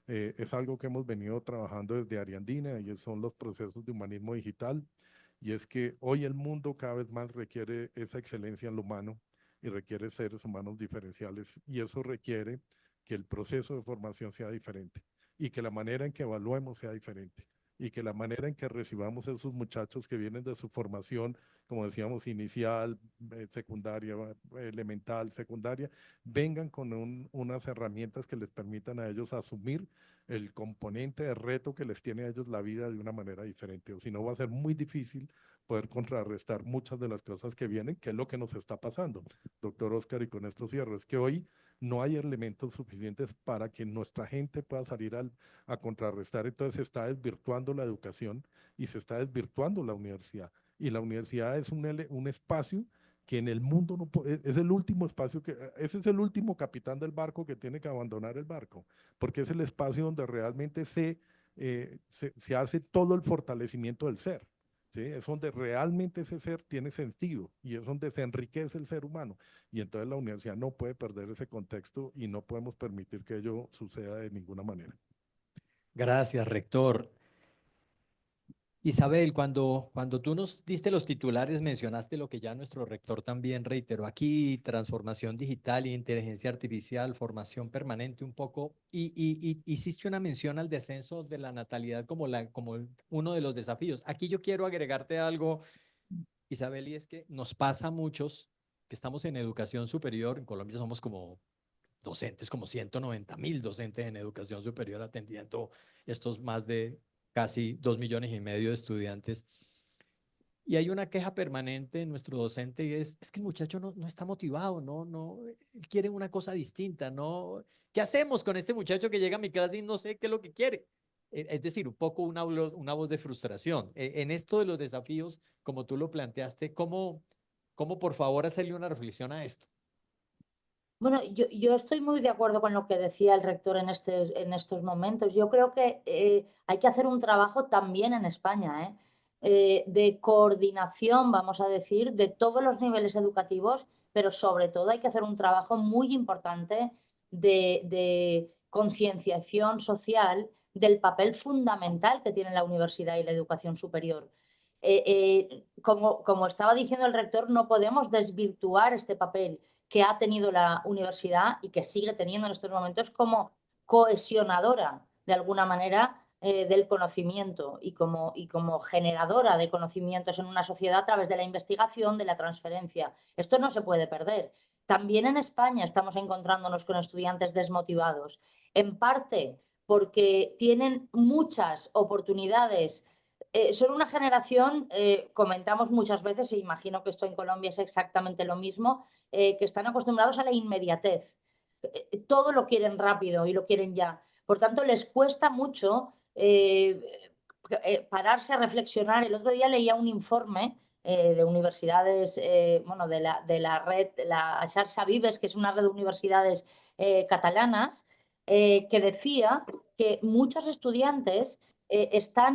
es algo que hemos venido trabajando desde Ariandina y son los procesos de humanismo digital, y es que hoy el mundo cada vez más requiere esa excelencia en lo humano y requiere seres humanos diferenciales, y eso requiere que el proceso de formación sea diferente y que la manera en que evaluemos sea diferente y que la manera en que recibamos a esos muchachos que vienen de su formación, como decíamos, inicial, secundaria, elemental, secundaria, vengan con unas herramientas que les permitan a ellos asumir el componente de reto que les tiene a ellos la vida de una manera diferente, o si no va a ser muy difícil poder contrarrestar muchas de las cosas que vienen, que es lo que nos está pasando. Doctor Oscar, y con esto cierro, es que hoy no hay elementos suficientes para que nuestra gente pueda salir a contrarrestar, entonces se está desvirtuando la educación y se está desvirtuando la universidad. Y la universidad es un espacio que en el mundo no es el último espacio ese es el último capitán del barco que tiene que abandonar el barco, porque es el espacio donde realmente se hace todo el fortalecimiento del ser. ¿Sí? Es donde realmente ese ser tiene sentido y es donde se enriquece el ser humano. Y entonces la universidad no puede perder ese contexto y no podemos permitir que ello suceda de ninguna manera. Gracias, rector. Isabel, cuando tú nos diste los titulares, mencionaste lo que ya nuestro rector también reiteró aquí: transformación digital y inteligencia artificial, formación permanente un poco, y hiciste una mención al descenso de la natalidad como uno de los desafíos. Aquí yo quiero agregarte algo, Isabel, y es que nos pasa a muchos que estamos en educación superior. En Colombia somos como docentes, como 190.000 docentes en educación superior atendiendo estos más de casi 2,5 millones de estudiantes. Y hay una queja permanente en nuestro docente, y es que el muchacho no está motivado, él quiere una cosa distinta, no. ¿Qué hacemos con este muchacho que llega a mi clase y no sé qué es lo que quiere? Es decir, un poco una voz de frustración. En esto de los desafíos, como tú lo planteaste, ¿cómo por favor hacerle una reflexión a esto? Bueno, yo estoy muy de acuerdo con lo que decía el rector en estos momentos. Yo creo que hay que hacer un trabajo también en España, de coordinación, vamos a decir, de todos los niveles educativos, pero sobre todo hay que hacer un trabajo muy importante de concienciación social del papel fundamental que tiene la universidad y la educación superior. Como estaba diciendo el rector, no podemos desvirtuar este papel que ha tenido la universidad y que sigue teniendo en estos momentos como cohesionadora, de alguna manera, del conocimiento y como generadora de conocimientos en una sociedad a través de la investigación, de la transferencia. Esto no se puede perder. También en España estamos encontrándonos con estudiantes desmotivados, en parte porque tienen muchas oportunidades. Son una generación, comentamos muchas veces, e imagino que esto en Colombia es exactamente lo mismo, que están acostumbrados a la inmediatez. Todo lo quieren rápido y lo quieren ya. Por tanto, les cuesta mucho pararse a reflexionar. El otro día leía un informe de universidades, bueno, de la red, la Xarxa Vives, que es una red de universidades catalanas, que decía que muchos estudiantes está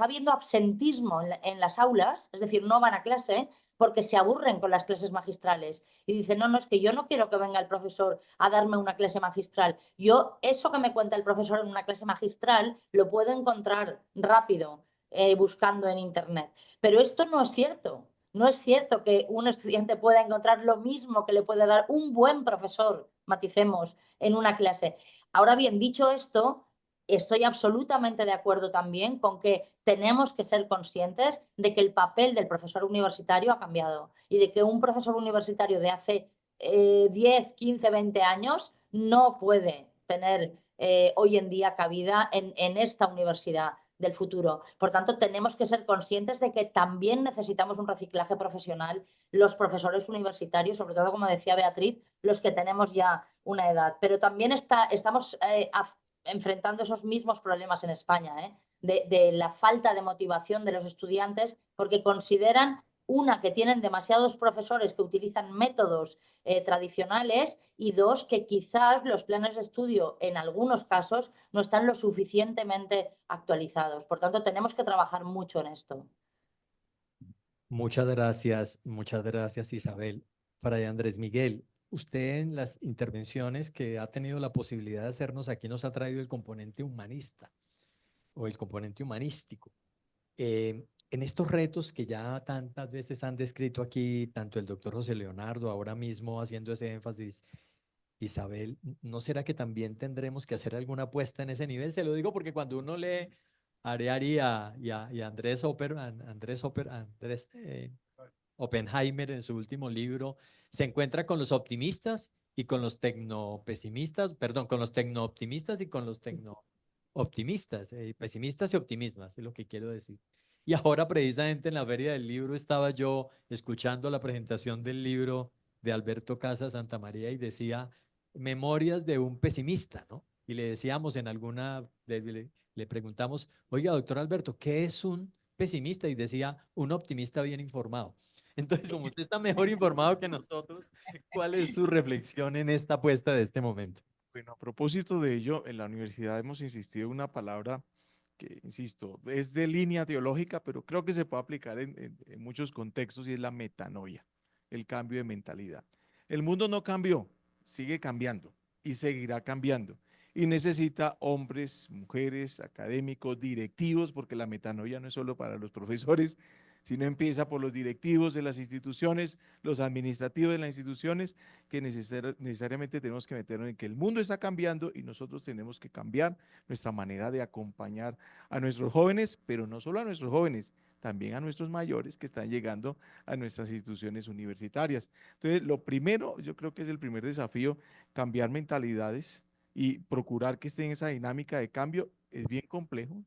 habiendo absentismo en las aulas, es decir, no van a clase porque se aburren con las clases magistrales y dicen, no, es que yo no quiero que venga el profesor a darme una clase magistral. Yo, eso que me cuenta el profesor en una clase magistral, lo puedo encontrar rápido buscando en internet. Pero esto no es cierto. No es cierto que un estudiante pueda encontrar lo mismo que le puede dar un buen profesor, maticemos, en una clase. Ahora bien, dicho esto, estoy absolutamente de acuerdo también con que tenemos que ser conscientes de que el papel del profesor universitario ha cambiado y de que un profesor universitario de hace 10, 15, 20 años no puede tener hoy en día cabida en esta universidad del futuro. Por tanto, tenemos que ser conscientes de que también necesitamos un reciclaje profesional los profesores universitarios, sobre todo, como decía Beatriz, los que tenemos ya una edad. Pero también estamos enfrentando esos mismos problemas en España, de la falta de motivación de los estudiantes porque consideran, una, que tienen demasiados profesores que utilizan métodos tradicionales y dos, que quizás los planes de estudio en algunos casos no están lo suficientemente actualizados. Por tanto, tenemos que trabajar mucho en esto. Muchas gracias Isabel. Fray Andrés Miguel, usted en las intervenciones que ha tenido la posibilidad de hacernos aquí nos ha traído el componente humanista o el componente humanístico. En estos retos que ya tantas veces han descrito aquí, tanto el doctor José Leonardo, ahora mismo haciendo ese énfasis, Isabel, ¿no será que también tendremos que hacer alguna apuesta en ese nivel? Se lo digo porque cuando uno lee a Harari y a Andrés Oppenheimer en su último libro, se encuentra con los optimistas y con los tecnopesimistas, perdón, con los tecnooptimistas y con los tecnooptimistas, pesimistas y optimistas, es lo que quiero decir. Y ahora precisamente en la Feria del Libro estaba yo escuchando la presentación del libro de Alberto Casa Santamaría y decía Memorias de un pesimista, ¿no? Y le decíamos en alguna, le preguntamos, oiga, doctor Alberto, ¿qué es un pesimista? Y decía, un optimista bien informado. Entonces, como usted está mejor informado que nosotros, ¿cuál es su reflexión en esta apuesta de este momento? Bueno, a propósito de ello, en la universidad hemos insistido en una palabra que, insisto, es de línea teológica, pero creo que se puede aplicar en muchos contextos y es la metanoia, el cambio de mentalidad. El mundo no cambió, sigue cambiando y seguirá cambiando. Y necesita hombres, mujeres, académicos, directivos, porque la metanoia no es solo para los profesores, sino empieza por los directivos de las instituciones, los administrativos de las instituciones, que necesariamente tenemos que meternos en que el mundo está cambiando y nosotros tenemos que cambiar nuestra manera de acompañar a nuestros jóvenes, pero no solo a nuestros jóvenes, también a nuestros mayores que están llegando a nuestras instituciones universitarias. Entonces, lo primero, yo creo que es el primer desafío, cambiar mentalidades y procurar que estén en esa dinámica de cambio. Es bien complejo,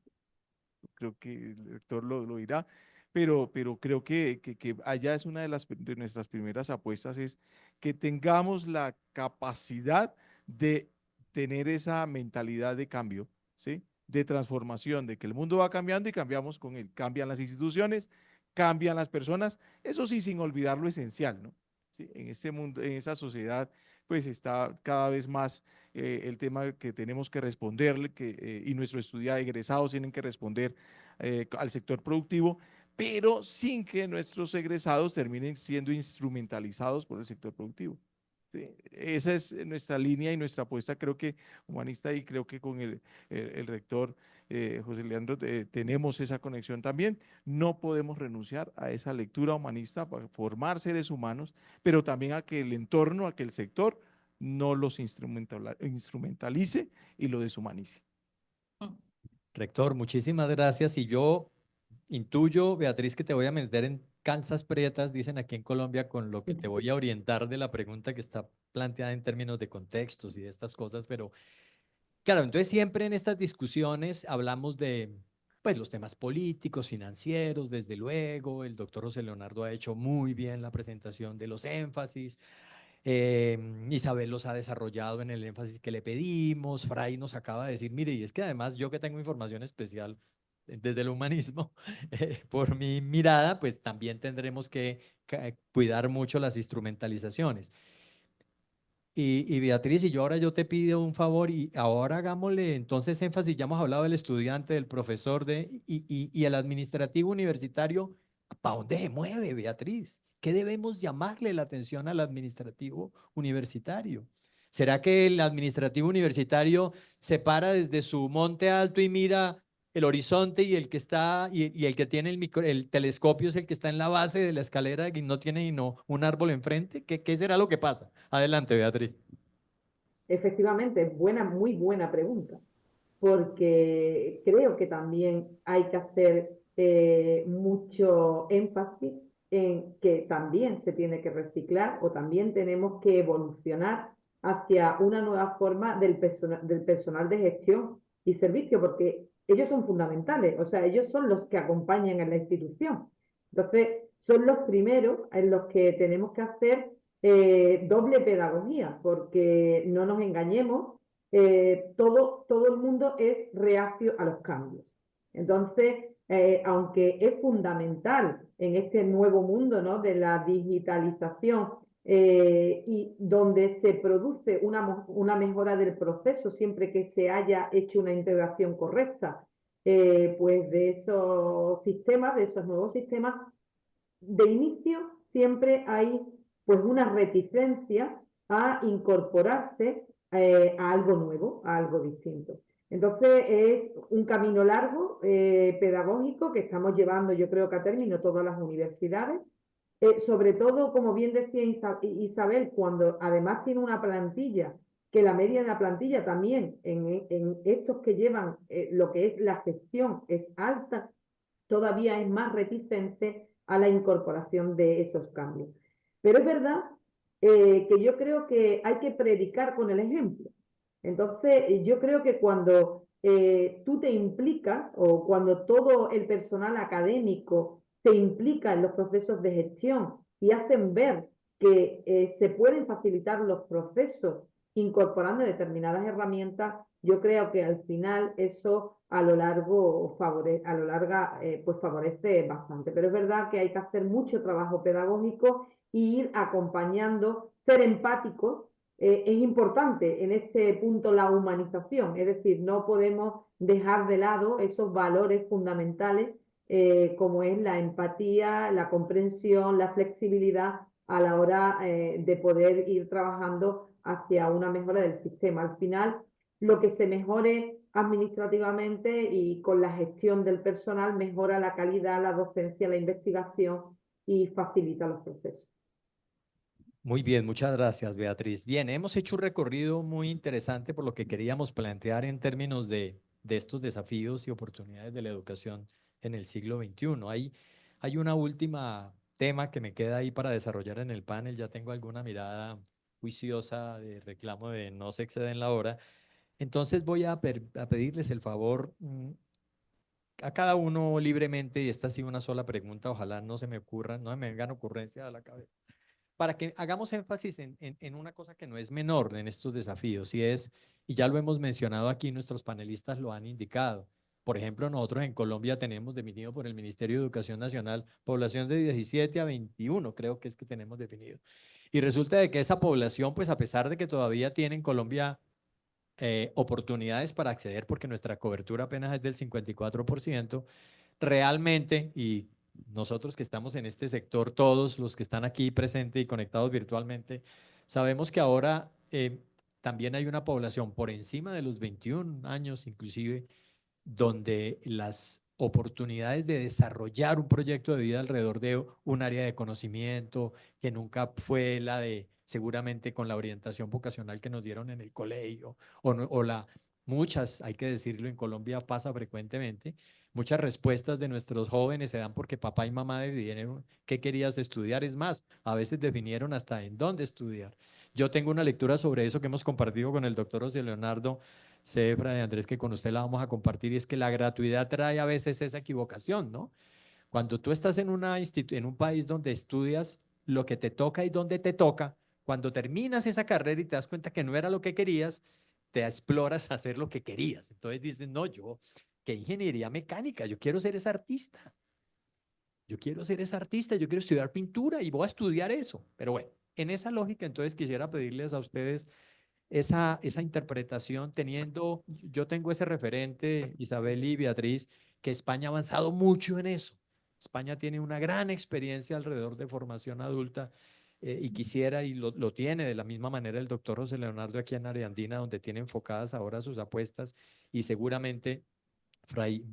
creo que el lector lo dirá, pero creo que allá es una de nuestras primeras apuestas, es que tengamos la capacidad de tener esa mentalidad de cambio, ¿sí? De transformación, de que el mundo va cambiando y cambiamos con él. Cambian las instituciones, cambian las personas, eso sí, sin olvidar lo esencial, ¿no? ¿Sí? En este mundo, en esa sociedad, pues está cada vez más el tema que tenemos que responderle, y nuestros estudiantes egresados tienen que responder al sector productivo, pero sin que nuestros egresados terminen siendo instrumentalizados por el sector productivo. ¿Sí? Esa es nuestra línea y nuestra apuesta, creo que humanista, y creo que con el rector José Leandro tenemos esa conexión también. No podemos renunciar a esa lectura humanista para formar seres humanos, pero también a que el entorno, a que el sector no los instrumentalice y lo deshumanice. Rector, muchísimas gracias. Y yo intuyo, Beatriz, que te voy a meter en calzas prietas, dicen aquí en Colombia, con lo que te voy a orientar de la pregunta que está planteada en términos de contextos y de estas cosas, pero claro, entonces siempre en estas discusiones hablamos de pues, los temas políticos, financieros, desde luego, el doctor José Leonardo ha hecho muy bien la presentación de los énfasis, Isabel los ha desarrollado en el énfasis que le pedimos, Fray nos acaba de decir, mire, y es que además yo que tengo información especial desde el humanismo, por mi mirada, pues también tendremos que cuidar mucho las instrumentalizaciones. Y Beatriz, y yo te pido un favor y ahora hagámosle entonces énfasis, ya hemos hablado del estudiante, del profesor y el administrativo universitario, ¿para dónde se mueve, Beatriz? ¿Qué debemos llamarle la atención al administrativo universitario? ¿Será que el administrativo universitario se para desde su monte alto y mira el horizonte y el que está y el que tiene el telescopio es el que está en la base de la escalera y no tiene un árbol enfrente? ¿Qué será lo que pasa? Adelante, Beatriz. Efectivamente, muy buena pregunta, porque creo que también hay que hacer mucho énfasis en que también se tiene que reciclar o también tenemos que evolucionar hacia una nueva forma del personal de gestión y servicio, porque ellos son fundamentales, o sea, ellos son los que acompañan a la institución. Entonces, son los primeros en los que tenemos que hacer doble pedagogía, porque no nos engañemos, todo el mundo es reacio a los cambios. Entonces, aunque es fundamental en este nuevo mundo, ¿no?, de la digitalización y donde se produce una mejora del proceso siempre que se haya hecho una integración correcta, pues de esos sistemas, de esos nuevos sistemas, de inicio siempre hay pues una reticencia a incorporarse a algo nuevo, a algo distinto. Entonces es un camino largo, pedagógico, que estamos llevando, yo creo que a término todas las universidades, sobre todo, como bien decía Isabel, cuando además tiene una plantilla, que la media de la plantilla también en estos que llevan lo que es la gestión es alta, todavía es más reticente a la incorporación de esos cambios. Pero es verdad que yo creo que hay que predicar con el ejemplo. Entonces, yo creo que cuando tú te implicas, o cuando todo el personal académico se implica en los procesos de gestión y hacen ver que se pueden facilitar los procesos incorporando determinadas herramientas, yo creo que al final eso a lo largo pues favorece bastante. Pero es verdad que hay que hacer mucho trabajo pedagógico e ir acompañando, ser empáticos. Es importante en este punto la humanización, es decir, no podemos dejar de lado esos valores fundamentales como es la empatía, la comprensión, la flexibilidad a la hora de poder ir trabajando hacia una mejora del sistema. Al final, lo que se mejore administrativamente y con la gestión del personal mejora la calidad, la docencia, la investigación y facilita los procesos. Muy bien, muchas gracias, Beatriz. Bien, hemos hecho un recorrido muy interesante por lo que queríamos plantear en términos de estos desafíos y oportunidades de la educación en el siglo XXI. Hay una última tema que me queda ahí para desarrollar en el panel. Ya tengo alguna mirada juiciosa de reclamo de no se exceden la hora. Entonces voy a pedirles el favor a cada uno libremente, y esta ha sido una sola pregunta, ojalá no se me ocurra, no me vengan ocurrencias a la cabeza, para que hagamos énfasis en una cosa que no es menor en estos desafíos, y ya lo hemos mencionado aquí, nuestros panelistas lo han indicado. Por ejemplo, nosotros en Colombia tenemos definido por el Ministerio de Educación Nacional población de 17 a 21, creo que es que tenemos definido. Y resulta de que esa población, pues a pesar de que todavía tiene en Colombia oportunidades para acceder, porque nuestra cobertura apenas es del 54%, realmente, y nosotros que estamos en este sector, todos los que están aquí presentes y conectados virtualmente, sabemos que ahora también hay una población por encima de los 21 años inclusive, donde las oportunidades de desarrollar un proyecto de vida alrededor de un área de conocimiento que nunca fue la de, seguramente con la orientación vocacional que nos dieron en el colegio, muchas, hay que decirlo, en Colombia pasa frecuentemente, muchas respuestas de nuestros jóvenes se dan porque papá y mamá decidieron qué querías estudiar. Es más, a veces definieron hasta en dónde estudiar. Yo tengo una lectura sobre eso que hemos compartido con el doctor José Leonardo Cefra de Andrés, que con usted la vamos a compartir, y es que la gratuidad trae a veces esa equivocación, ¿no? Cuando tú estás en un país donde estudias lo que te toca y donde te toca, cuando terminas esa carrera y te das cuenta que no era lo que querías, te exploras a hacer lo que querías. Entonces dices, no, ¿qué ingeniería mecánica? Yo quiero ser ese artista. Yo quiero ser ese artista, yo quiero estudiar pintura y voy a estudiar eso. Pero bueno, en esa lógica, entonces quisiera pedirles a ustedes esa interpretación, yo tengo ese referente, Isabel y Beatriz, que España ha avanzado mucho en eso. España tiene una gran experiencia alrededor de formación adulta y quisiera, y lo tiene de la misma manera el doctor José Leonardo aquí en Ariandina, donde tiene enfocadas ahora sus apuestas, y seguramente, Fray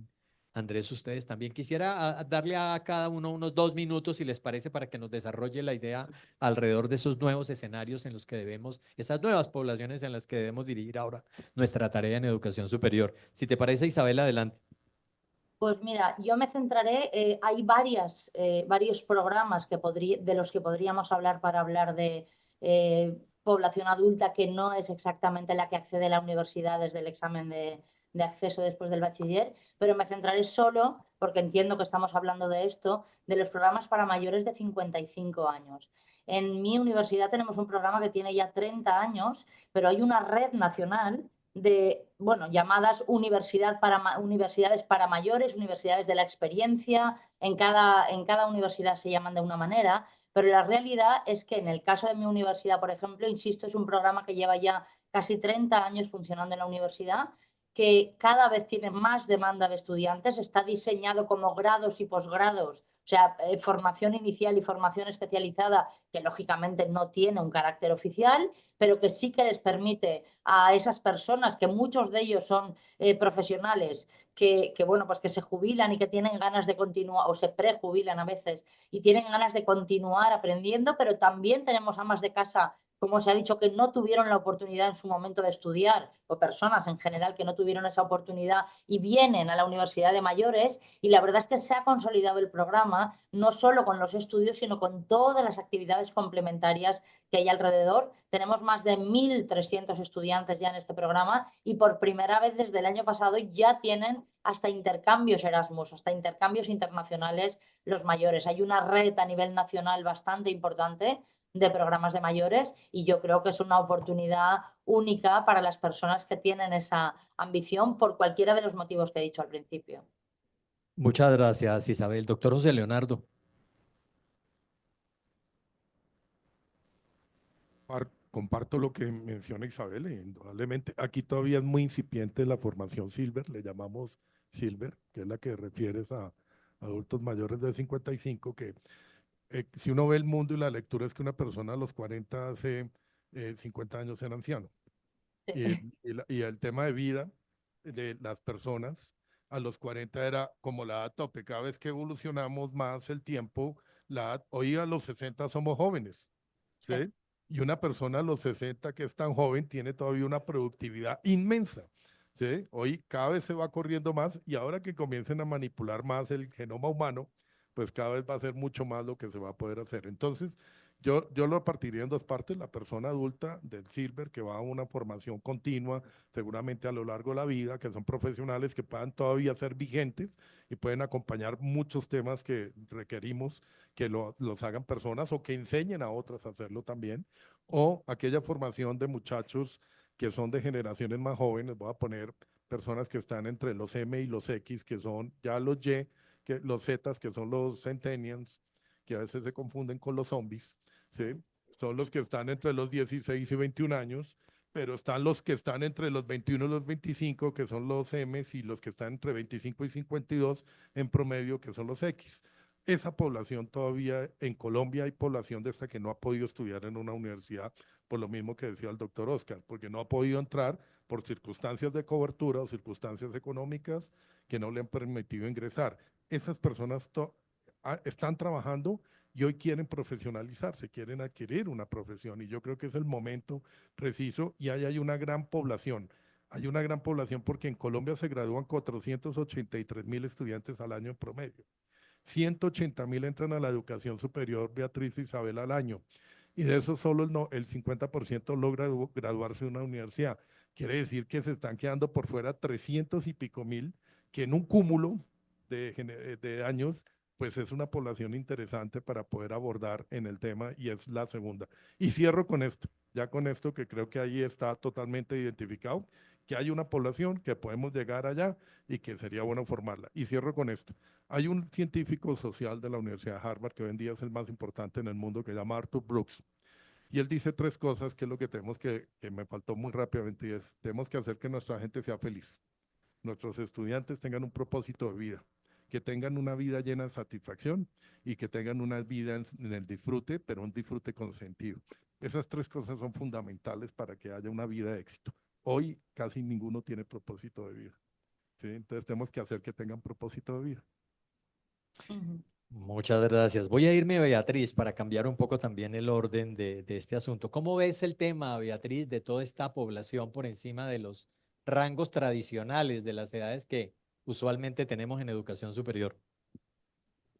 Andrés, ustedes también. Quisiera darle a cada uno unos 2 minutos, si les parece, para que nos desarrolle la idea alrededor de esos nuevos escenarios en los que debemos, esas nuevas poblaciones en las que debemos dirigir ahora nuestra tarea en educación superior. Si te parece, Isabel, adelante. Pues mira, yo me centraré, hay varios programas de los que podríamos hablar para hablar de población adulta que no es exactamente la que accede a la universidad desde el examen de acceso después del bachiller, pero me centraré solo, porque entiendo que estamos hablando de esto, de los programas para mayores de 55 años. En mi universidad tenemos un programa que tiene ya 30 años, pero hay una red nacional de, bueno, llamadas universidades para mayores, universidades de la experiencia. En cada universidad se llaman de una manera, pero la realidad es que en el caso de mi universidad, por ejemplo, insisto, es un programa que lleva ya casi 30 años funcionando en la universidad, que cada vez tiene más demanda de estudiantes, está diseñado como grados y posgrados, o sea, formación inicial y formación especializada, que lógicamente no tiene un carácter oficial, pero que sí que les permite a esas personas, que muchos de ellos son profesionales, bueno, pues que se jubilan y que tienen ganas de continuar, o se prejubilan a veces, y tienen ganas de continuar aprendiendo, pero también tenemos amas de casa como se ha dicho, que no tuvieron la oportunidad en su momento de estudiar, o personas en general que no tuvieron esa oportunidad y vienen a la Universidad de Mayores, y la verdad es que se ha consolidado el programa, no solo con los estudios, sino con todas las actividades complementarias que hay alrededor. Tenemos más de 1.300 estudiantes ya en este programa y por primera vez desde el año pasado ya tienen hasta intercambios Erasmus, hasta intercambios internacionales los mayores. Hay una red a nivel nacional bastante importante de programas de mayores y yo creo que es una oportunidad única para las personas que tienen esa ambición por cualquiera de los motivos que he dicho al principio. Muchas gracias, Isabel. Doctor José Leonardo. Comparto lo que menciona Isabel, indudablemente. Aquí todavía es muy incipiente la formación Silver, le llamamos Silver, que es la que refieres a adultos mayores de 55, que si uno ve el mundo y la lectura es que una persona a los 40 hace 50 años era anciano. Y el tema de vida de las personas a los 40 era como la edad tope. Cada vez que evolucionamos más el tiempo, hoy a los 60 somos jóvenes, ¿sí? Sí. Y una persona a los 60 que es tan joven tiene todavía una productividad inmensa, ¿sí? Hoy cada vez se va corriendo más y ahora que comiencen a manipular más el genoma humano, pues cada vez va a ser mucho más lo que se va a poder hacer. Entonces, yo lo partiría en dos partes: la persona adulta del Silver que va a una formación continua, seguramente a lo largo de la vida, que son profesionales que puedan todavía ser vigentes y pueden acompañar muchos temas que requerimos que los hagan personas o que enseñen a otras a hacerlo también, o aquella formación de muchachos que son de generaciones más jóvenes. Voy a poner personas que están entre los M y los X, que son ya los Y, los Z, que son los centennials, que a veces se confunden con los zombies, ¿sí? Son los que están entre los 16 y 21 años, pero están los que están entre los 21 y los 25, que son los M's, y los que están entre 25 y 52 en promedio, que son los X. Esa población todavía en Colombia hay población de esta que no ha podido estudiar en una universidad, por lo mismo que decía el doctor Oscar, porque no ha podido entrar por circunstancias de cobertura o circunstancias económicas que no le han permitido ingresar. Esas personas están trabajando y hoy quieren profesionalizarse, quieren adquirir una profesión, y yo creo que es el momento preciso. Y ahí hay una gran población. Hay una gran población porque en Colombia se gradúan 483.000 estudiantes al año en promedio. 180.000 entran a la educación superior, Beatriz, Isabel, al año. Y de eso solo el 50% logra graduarse de una universidad. Quiere decir que se están quedando por fuera 300 y pico mil, que en un cúmulo de años, pues es una población interesante para poder abordar en el tema, y es la segunda. Y cierro con esto, ya con esto que creo que ahí está totalmente identificado, que hay una población que podemos llegar allá y que sería bueno formarla. Y cierro con esto. Hay un científico social de la Universidad de Harvard, que hoy en día es el más importante en el mundo, que se llama Arthur Brooks. Y él dice tres cosas que es lo que tenemos que me faltó muy rápidamente, y es: tenemos que hacer que nuestra gente sea feliz, nuestros estudiantes tengan un propósito de vida, que tengan una vida llena de satisfacción y que tengan una vida en el disfrute, pero un disfrute con sentido. Esas tres cosas son fundamentales para que haya una vida de éxito. Hoy casi ninguno tiene propósito de vida, ¿sí? Entonces tenemos que hacer que tengan propósito de vida. Muchas gracias. Voy a irme, Beatriz, para cambiar un poco también el orden de este asunto. ¿Cómo ves el tema, Beatriz, de toda esta población por encima de los rangos tradicionales de las edades que usualmente tenemos en educación superior?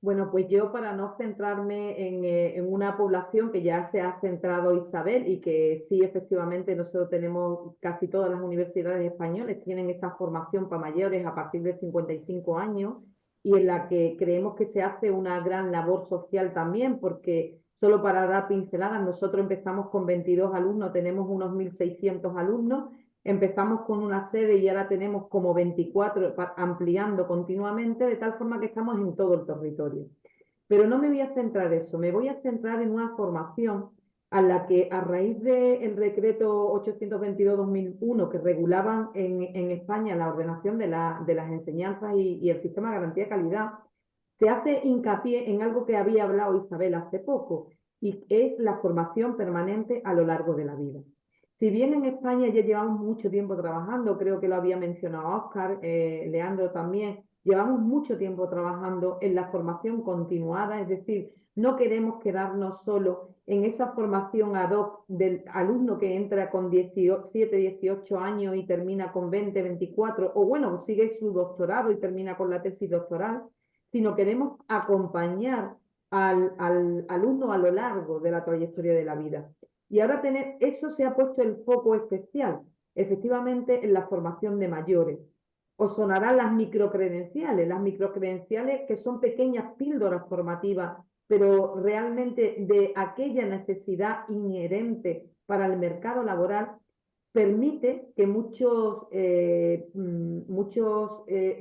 Bueno, pues yo, para no centrarme en una población que ya se ha centrado Isabel, y que sí, efectivamente, nosotros tenemos, casi todas las universidades españolas tienen esa formación para mayores a partir de 55 años, y en la que creemos que se hace una gran labor social también, porque solo para dar pinceladas, nosotros empezamos con 22 alumnos, tenemos unos 1.600 alumnos. Empezamos con una sede y ahora tenemos como 24, ampliando continuamente, de tal forma que estamos en todo el territorio. Pero no me voy a centrar en eso, me voy a centrar en una formación a la que, a raíz del decreto 822-2001, que regulaban en España la ordenación de las enseñanzas y el sistema de garantía de calidad, se hace hincapié en algo que había hablado Isabel hace poco, y es la formación permanente a lo largo de la vida. Si bien en España ya llevamos mucho tiempo trabajando, creo que lo había mencionado Óscar, Leandro también, llevamos mucho tiempo trabajando en la formación continuada, es decir, no queremos quedarnos solo en esa formación ad hoc del alumno que entra con 17, 18 años y termina con 20, 24, o bueno, sigue su doctorado y termina con la tesis doctoral, sino queremos acompañar al alumno a lo largo de la trayectoria de la vida. Y ahora eso se ha puesto el foco especial, efectivamente, en la formación de mayores. Os sonarán las microcredenciales que son pequeñas píldoras formativas, pero realmente de aquella necesidad inherente para el mercado laboral, permite que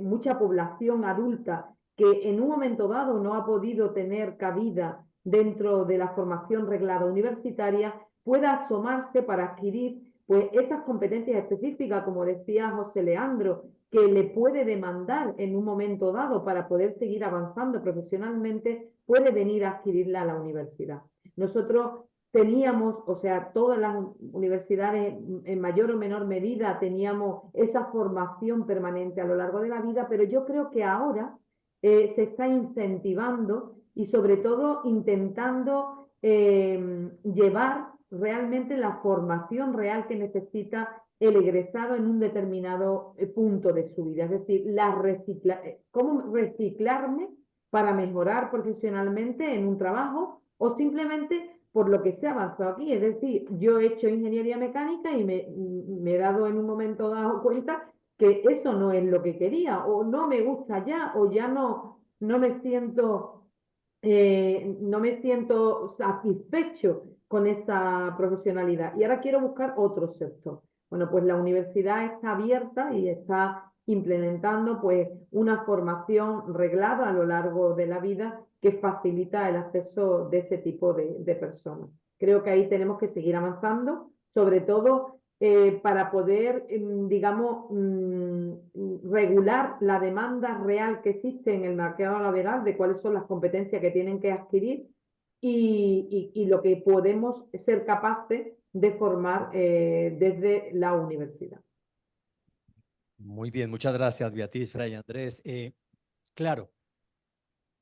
mucha población adulta que en un momento dado no ha podido tener cabida dentro de la formación reglada universitaria pueda asomarse para adquirir pues, esas competencias específicas, como decía José Leandro, que le puede demandar en un momento dado para poder seguir avanzando profesionalmente, puede venir a adquirirla a la universidad. Nosotros teníamos, o sea, todas las universidades en mayor o menor medida teníamos esa formación permanente a lo largo de la vida, pero yo creo que ahora se está incentivando y sobre todo intentando llevar realmente la formación real que necesita el egresado en un determinado punto de su vida. Es decir, cómo reciclarme para mejorar profesionalmente en un trabajo o simplemente por lo que se ha avanzado aquí. Es decir, yo he hecho ingeniería mecánica y me he dado en un momento dado cuenta que eso no es lo que quería o no me gusta ya o ya no me siento satisfecho con esa profesionalidad y ahora quiero buscar otro sector. Bueno, pues la universidad está abierta y está implementando pues una formación reglada a lo largo de la vida que facilita el acceso de ese tipo de personas. Creo que ahí tenemos que seguir avanzando, sobre todo para poder, digamos, regular la demanda real que existe en el mercado laboral de cuáles son las competencias que tienen que adquirir y lo que podemos ser capaces de formar desde la universidad. Muy bien, muchas gracias, Beatriz, Fray Andrés. Claro,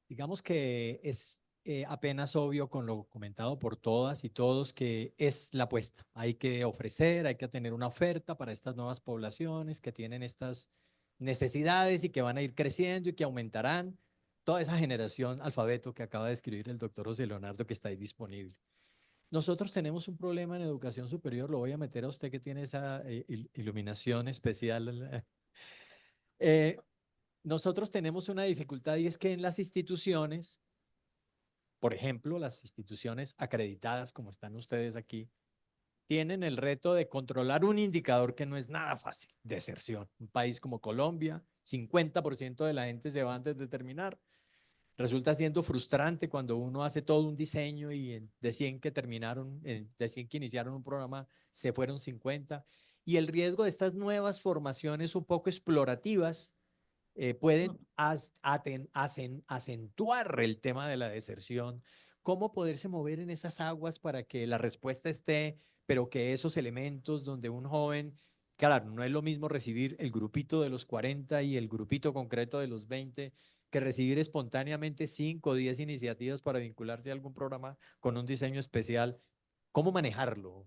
digamos que es apenas obvio con lo comentado por todas y todos que es la apuesta. Hay que ofrecer, hay que tener una oferta para estas nuevas poblaciones que tienen estas necesidades y que van a ir creciendo y que aumentarán toda esa generación alfabeto que acaba de escribir el doctor José Leonardo que está ahí disponible. Nosotros tenemos un problema en educación superior, lo voy a meter a usted que tiene esa iluminación especial. Nosotros tenemos una dificultad y es que en las instituciones, por ejemplo, las instituciones acreditadas como están ustedes aquí, tienen el reto de controlar un indicador que no es nada fácil, deserción. Un país como Colombia, 50% de la gente se va antes de terminar. Resulta siendo frustrante cuando uno hace todo un diseño y de 100 que terminaron, de 100 que iniciaron un programa, se fueron 50. Y el riesgo de estas nuevas formaciones un poco explorativas pueden acentuar el tema de la deserción. ¿Cómo poderse mover en esas aguas para que la respuesta esté, pero que esos elementos donde un joven, claro, no es lo mismo recibir el grupito de los 40 y el grupito concreto de los 20, que recibir espontáneamente 5 o 10 iniciativas para vincularse a algún programa con un diseño especial? ¿Cómo manejarlo?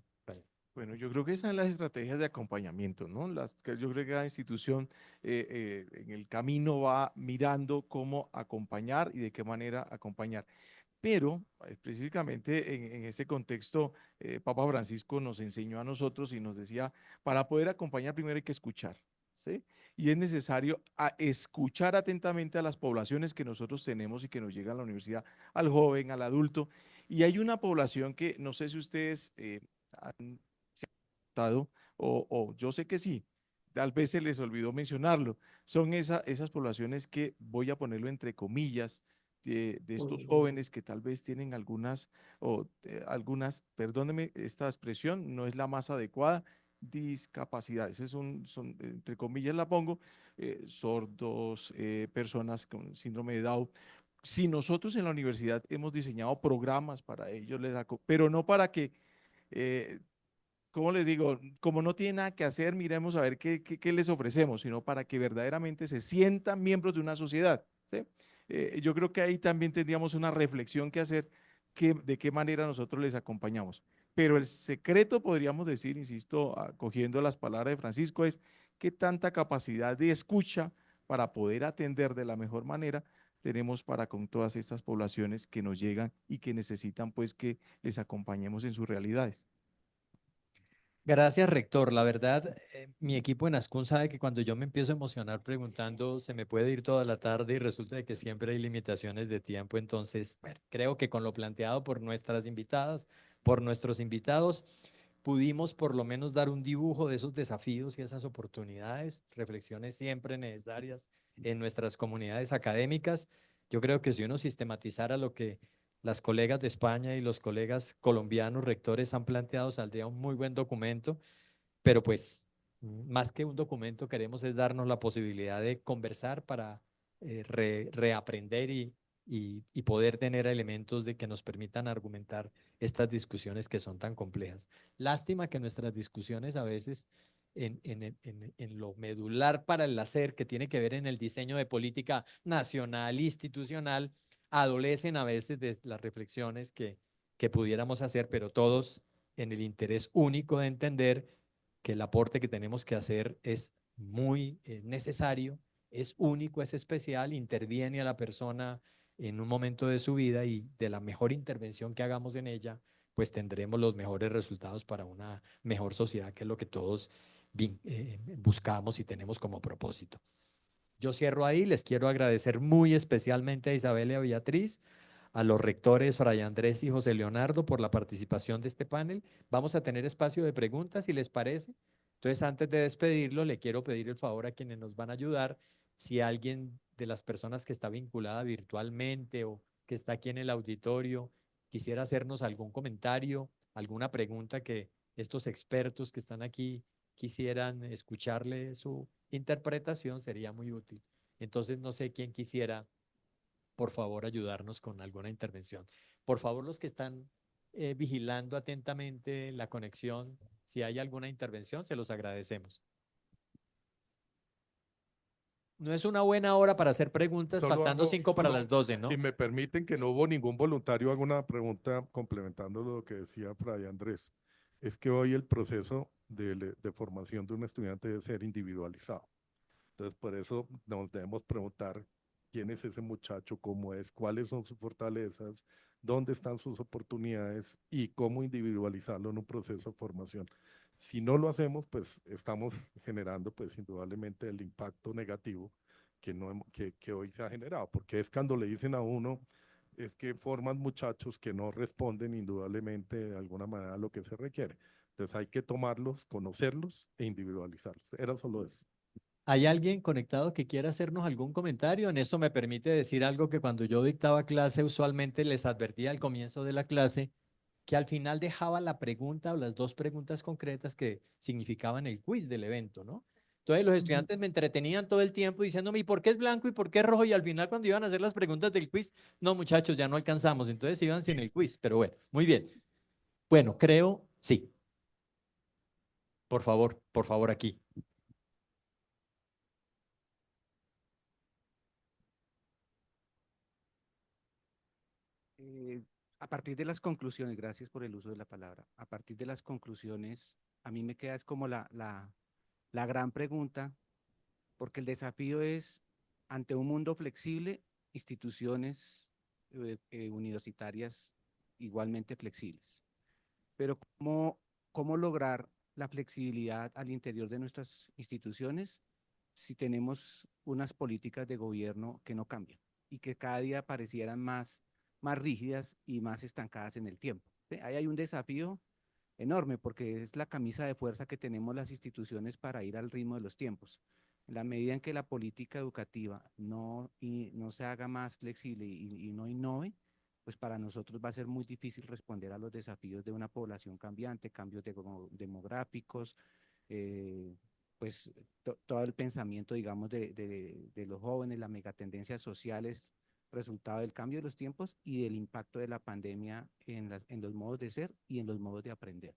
Bueno, yo creo que esas son las estrategias de acompañamiento, ¿no? Yo creo que cada institución en el camino va mirando cómo acompañar y de qué manera acompañar. Pero específicamente en ese contexto, Papa Francisco nos enseñó a nosotros y nos decía, para poder acompañar primero hay que escuchar, ¿sí? Y es necesario escuchar atentamente a las poblaciones que nosotros tenemos y que nos llegan a la universidad, al joven, al adulto. Y hay una población que no sé si ustedes han o yo sé que sí, tal vez se les olvidó mencionarlo, son esas poblaciones que voy a ponerlo entre comillas, de estos jóvenes que tal vez tienen algunas, perdóneme esta expresión, no es la más adecuada, discapacidades, entre comillas la pongo, sordos, personas con síndrome de Down. Si nosotros en la universidad hemos diseñado programas para ellos, pero no para que ¿cómo les digo? Como no tiene nada que hacer, miremos a ver qué les ofrecemos, sino para que verdaderamente se sientan miembros de una sociedad, ¿sí? Yo creo que ahí también tendríamos una reflexión que hacer, de qué manera nosotros les acompañamos. Pero el secreto, podríamos decir, insisto, cogiendo las palabras de Francisco, es qué tanta capacidad de escucha para poder atender de la mejor manera tenemos para con todas estas poblaciones que nos llegan y que necesitan pues que les acompañemos en sus realidades. Gracias, rector. La verdad, mi equipo en Ascun sabe que cuando yo me empiezo a emocionar preguntando, se me puede ir toda la tarde y resulta de que siempre hay limitaciones de tiempo. Entonces, bueno, creo que con lo planteado por nuestras invitadas, por nuestros invitados, pudimos por lo menos dar un dibujo de esos desafíos y esas oportunidades, reflexiones siempre necesarias en nuestras comunidades académicas. Yo creo que si uno sistematizara lo que las colegas de España y los colegas colombianos rectores han planteado, saldría un muy buen documento, pero pues más que un documento queremos es darnos la posibilidad de conversar para reaprender y poder tener elementos de que nos permitan argumentar estas discusiones que son tan complejas. Lástima que nuestras discusiones a veces en lo medular para el hacer, que tiene que ver en el diseño de política nacional, institucional, adolecen a veces de las reflexiones que pudiéramos hacer, pero todos en el interés único de entender que el aporte que tenemos que hacer es muy necesario, es único, es especial, interviene a la persona en un momento de su vida y de la mejor intervención que hagamos en ella, pues tendremos los mejores resultados para una mejor sociedad, que es lo que todos buscamos y tenemos como propósito. Yo cierro ahí, les quiero agradecer muy especialmente a Isabel y a Beatriz, a los rectores Fray Andrés y José Leonardo por la participación de este panel. Vamos a tener espacio de preguntas, si les parece. Entonces, antes de despedirlo, le quiero pedir el favor a quienes nos van a ayudar, si alguien de las personas que está vinculada virtualmente o que está aquí en el auditorio quisiera hacernos algún comentario, alguna pregunta que estos expertos que están aquí quisieran escucharle su interpretación, sería muy útil. Entonces, no sé quién quisiera, por favor, ayudarnos con alguna intervención. Por favor, los que están vigilando atentamente la conexión, si hay alguna intervención, se los agradecemos. No es una buena hora para hacer preguntas, Solo faltando hago, 5 para solo, las 12, ¿no? si me permiten que no hubo ningún voluntario, hago una pregunta complementando lo que decía Fray Andrés. Es que hoy el proceso de formación de un estudiante debe ser individualizado. Entonces, por eso nos debemos preguntar quién es ese muchacho, cómo es, cuáles son sus fortalezas, dónde están sus oportunidades y cómo individualizarlo en un proceso de formación. Si no lo hacemos, pues estamos generando, pues indudablemente, el impacto negativo que, no, que hoy se ha generado, porque es cuando le dicen a uno, es que forman muchachos que no responden indudablemente de alguna manera a lo que se requiere. Entonces hay que tomarlos, conocerlos e individualizarlos. Era solo eso. ¿Hay alguien conectado que quiera hacernos algún comentario? En esto me permite decir algo que cuando yo dictaba clase usualmente les advertía al comienzo de la clase, que al final dejaba la pregunta o las dos preguntas concretas que significaban el quiz del evento, ¿no? Entonces los estudiantes me entretenían todo el tiempo diciéndome, ¿y por qué es blanco y por qué es rojo? Y al final cuando iban a hacer las preguntas del quiz, no muchachos, ya no alcanzamos, entonces iban sin el quiz, pero bueno, muy bien. Bueno, creo, sí. Por favor, aquí. A partir de las conclusiones, gracias por el uso de la palabra, a partir de las conclusiones, a mí me queda es como la gran pregunta, porque el desafío es, ante un mundo flexible, instituciones universitarias igualmente flexibles. Pero ¿cómo lograr la flexibilidad al interior de nuestras instituciones si tenemos unas políticas de gobierno que no cambian y que cada día parecieran más rígidas y más estancadas en el tiempo? ¿Sí? Ahí hay un desafío enorme porque es la camisa de fuerza que tenemos las instituciones para ir al ritmo de los tiempos. En la medida en que la política educativa no se haga más flexible y no innove, pues para nosotros va a ser muy difícil responder a los desafíos de una población cambiante, cambios demográficos, eh, pues todo el pensamiento, digamos, de los jóvenes, las megatendencias sociales, resultado del cambio de los tiempos y del impacto de la pandemia en los modos de ser y en los modos de aprender.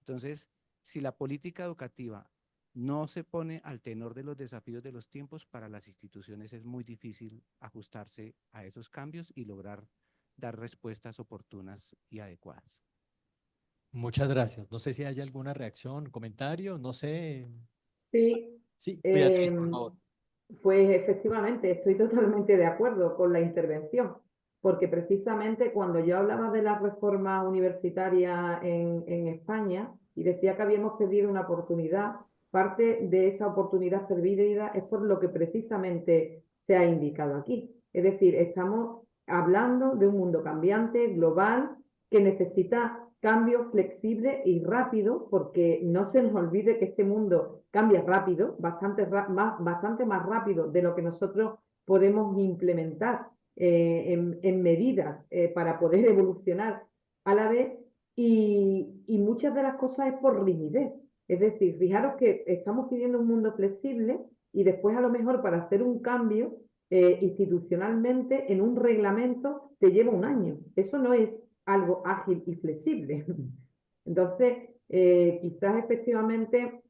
Entonces, si la política educativa no se pone al tenor de los desafíos de los tiempos, para las instituciones es muy difícil ajustarse a esos cambios y lograr dar respuestas oportunas y adecuadas. Muchas gracias. No sé si hay alguna reacción, comentario, no sé. Sí, Sí, Beatriz, por favor. pues efectivamente, estoy totalmente de acuerdo con la intervención, porque precisamente cuando yo hablaba de la reforma universitaria en España y decía que habíamos perdido una oportunidad, parte de esa oportunidad perdida es por lo que precisamente se ha indicado aquí. Es decir, estamos hablando de un mundo cambiante, global, que necesita cambio flexible y rápido, porque no se nos olvide que este mundo cambia rápido, bastante más rápido de lo que nosotros podemos implementar en medidas para poder evolucionar a la vez, y muchas de las cosas es por rigidez. Es decir, fijaros que estamos pidiendo un mundo flexible y después a lo mejor para hacer un cambio institucionalmente en un reglamento te lleva un año. Eso no es algo ágil y flexible. Entonces, quizás efectivamente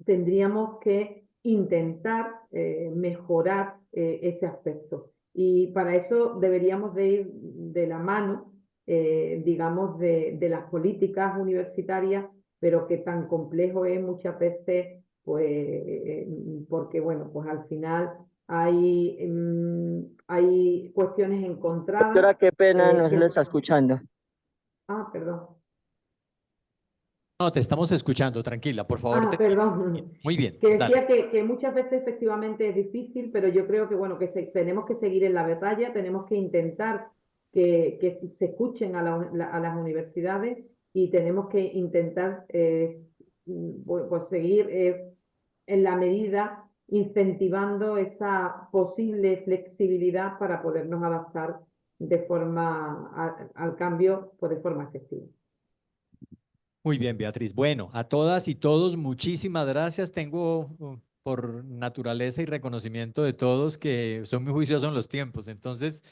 tendríamos que intentar mejorar ese aspecto. Y para eso deberíamos de ir de la mano, digamos, de las políticas universitarias, pero que tan complejo es muchas veces, pues, porque, bueno, pues al final hay cuestiones encontradas. Doctora, qué pena, no se que- lo está escuchando. Ah, perdón. No, te estamos escuchando, tranquila, por favor. Ah, perdón. Muy bien, Que dale. decía que muchas veces efectivamente es difícil, pero yo creo que, bueno, que tenemos que seguir en la batalla, tenemos que intentar que se escuchen a las universidades, y tenemos que intentar pues seguir en la medida incentivando esa posible flexibilidad para podernos adaptar de forma al cambio, pues de forma efectiva. Muy bien, Beatriz. Bueno, a todas y todos, muchísimas gracias. Tengo por naturaleza y reconocimiento de todos que son muy juiciosos en los tiempos. Entonces,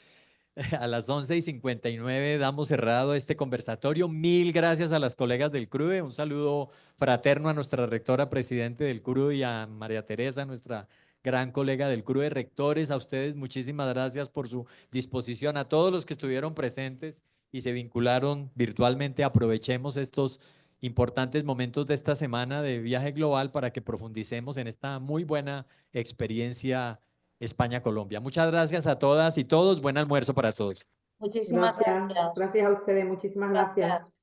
a las 11:59 damos cerrado este conversatorio. Mil gracias a las colegas del CRUE. Un saludo fraterno a nuestra rectora presidente del CRUE y a María Teresa, nuestra gran colega del CRUE. Rectores, a ustedes muchísimas gracias por su disposición. A todos los que estuvieron presentes y se vincularon virtualmente, aprovechemos estos importantes momentos de esta semana de viaje global para que profundicemos en esta muy buena experiencia España-Colombia. Muchas gracias a todas y todos. Buen almuerzo para todos. Muchísimas gracias. Gracias a ustedes, muchísimas gracias.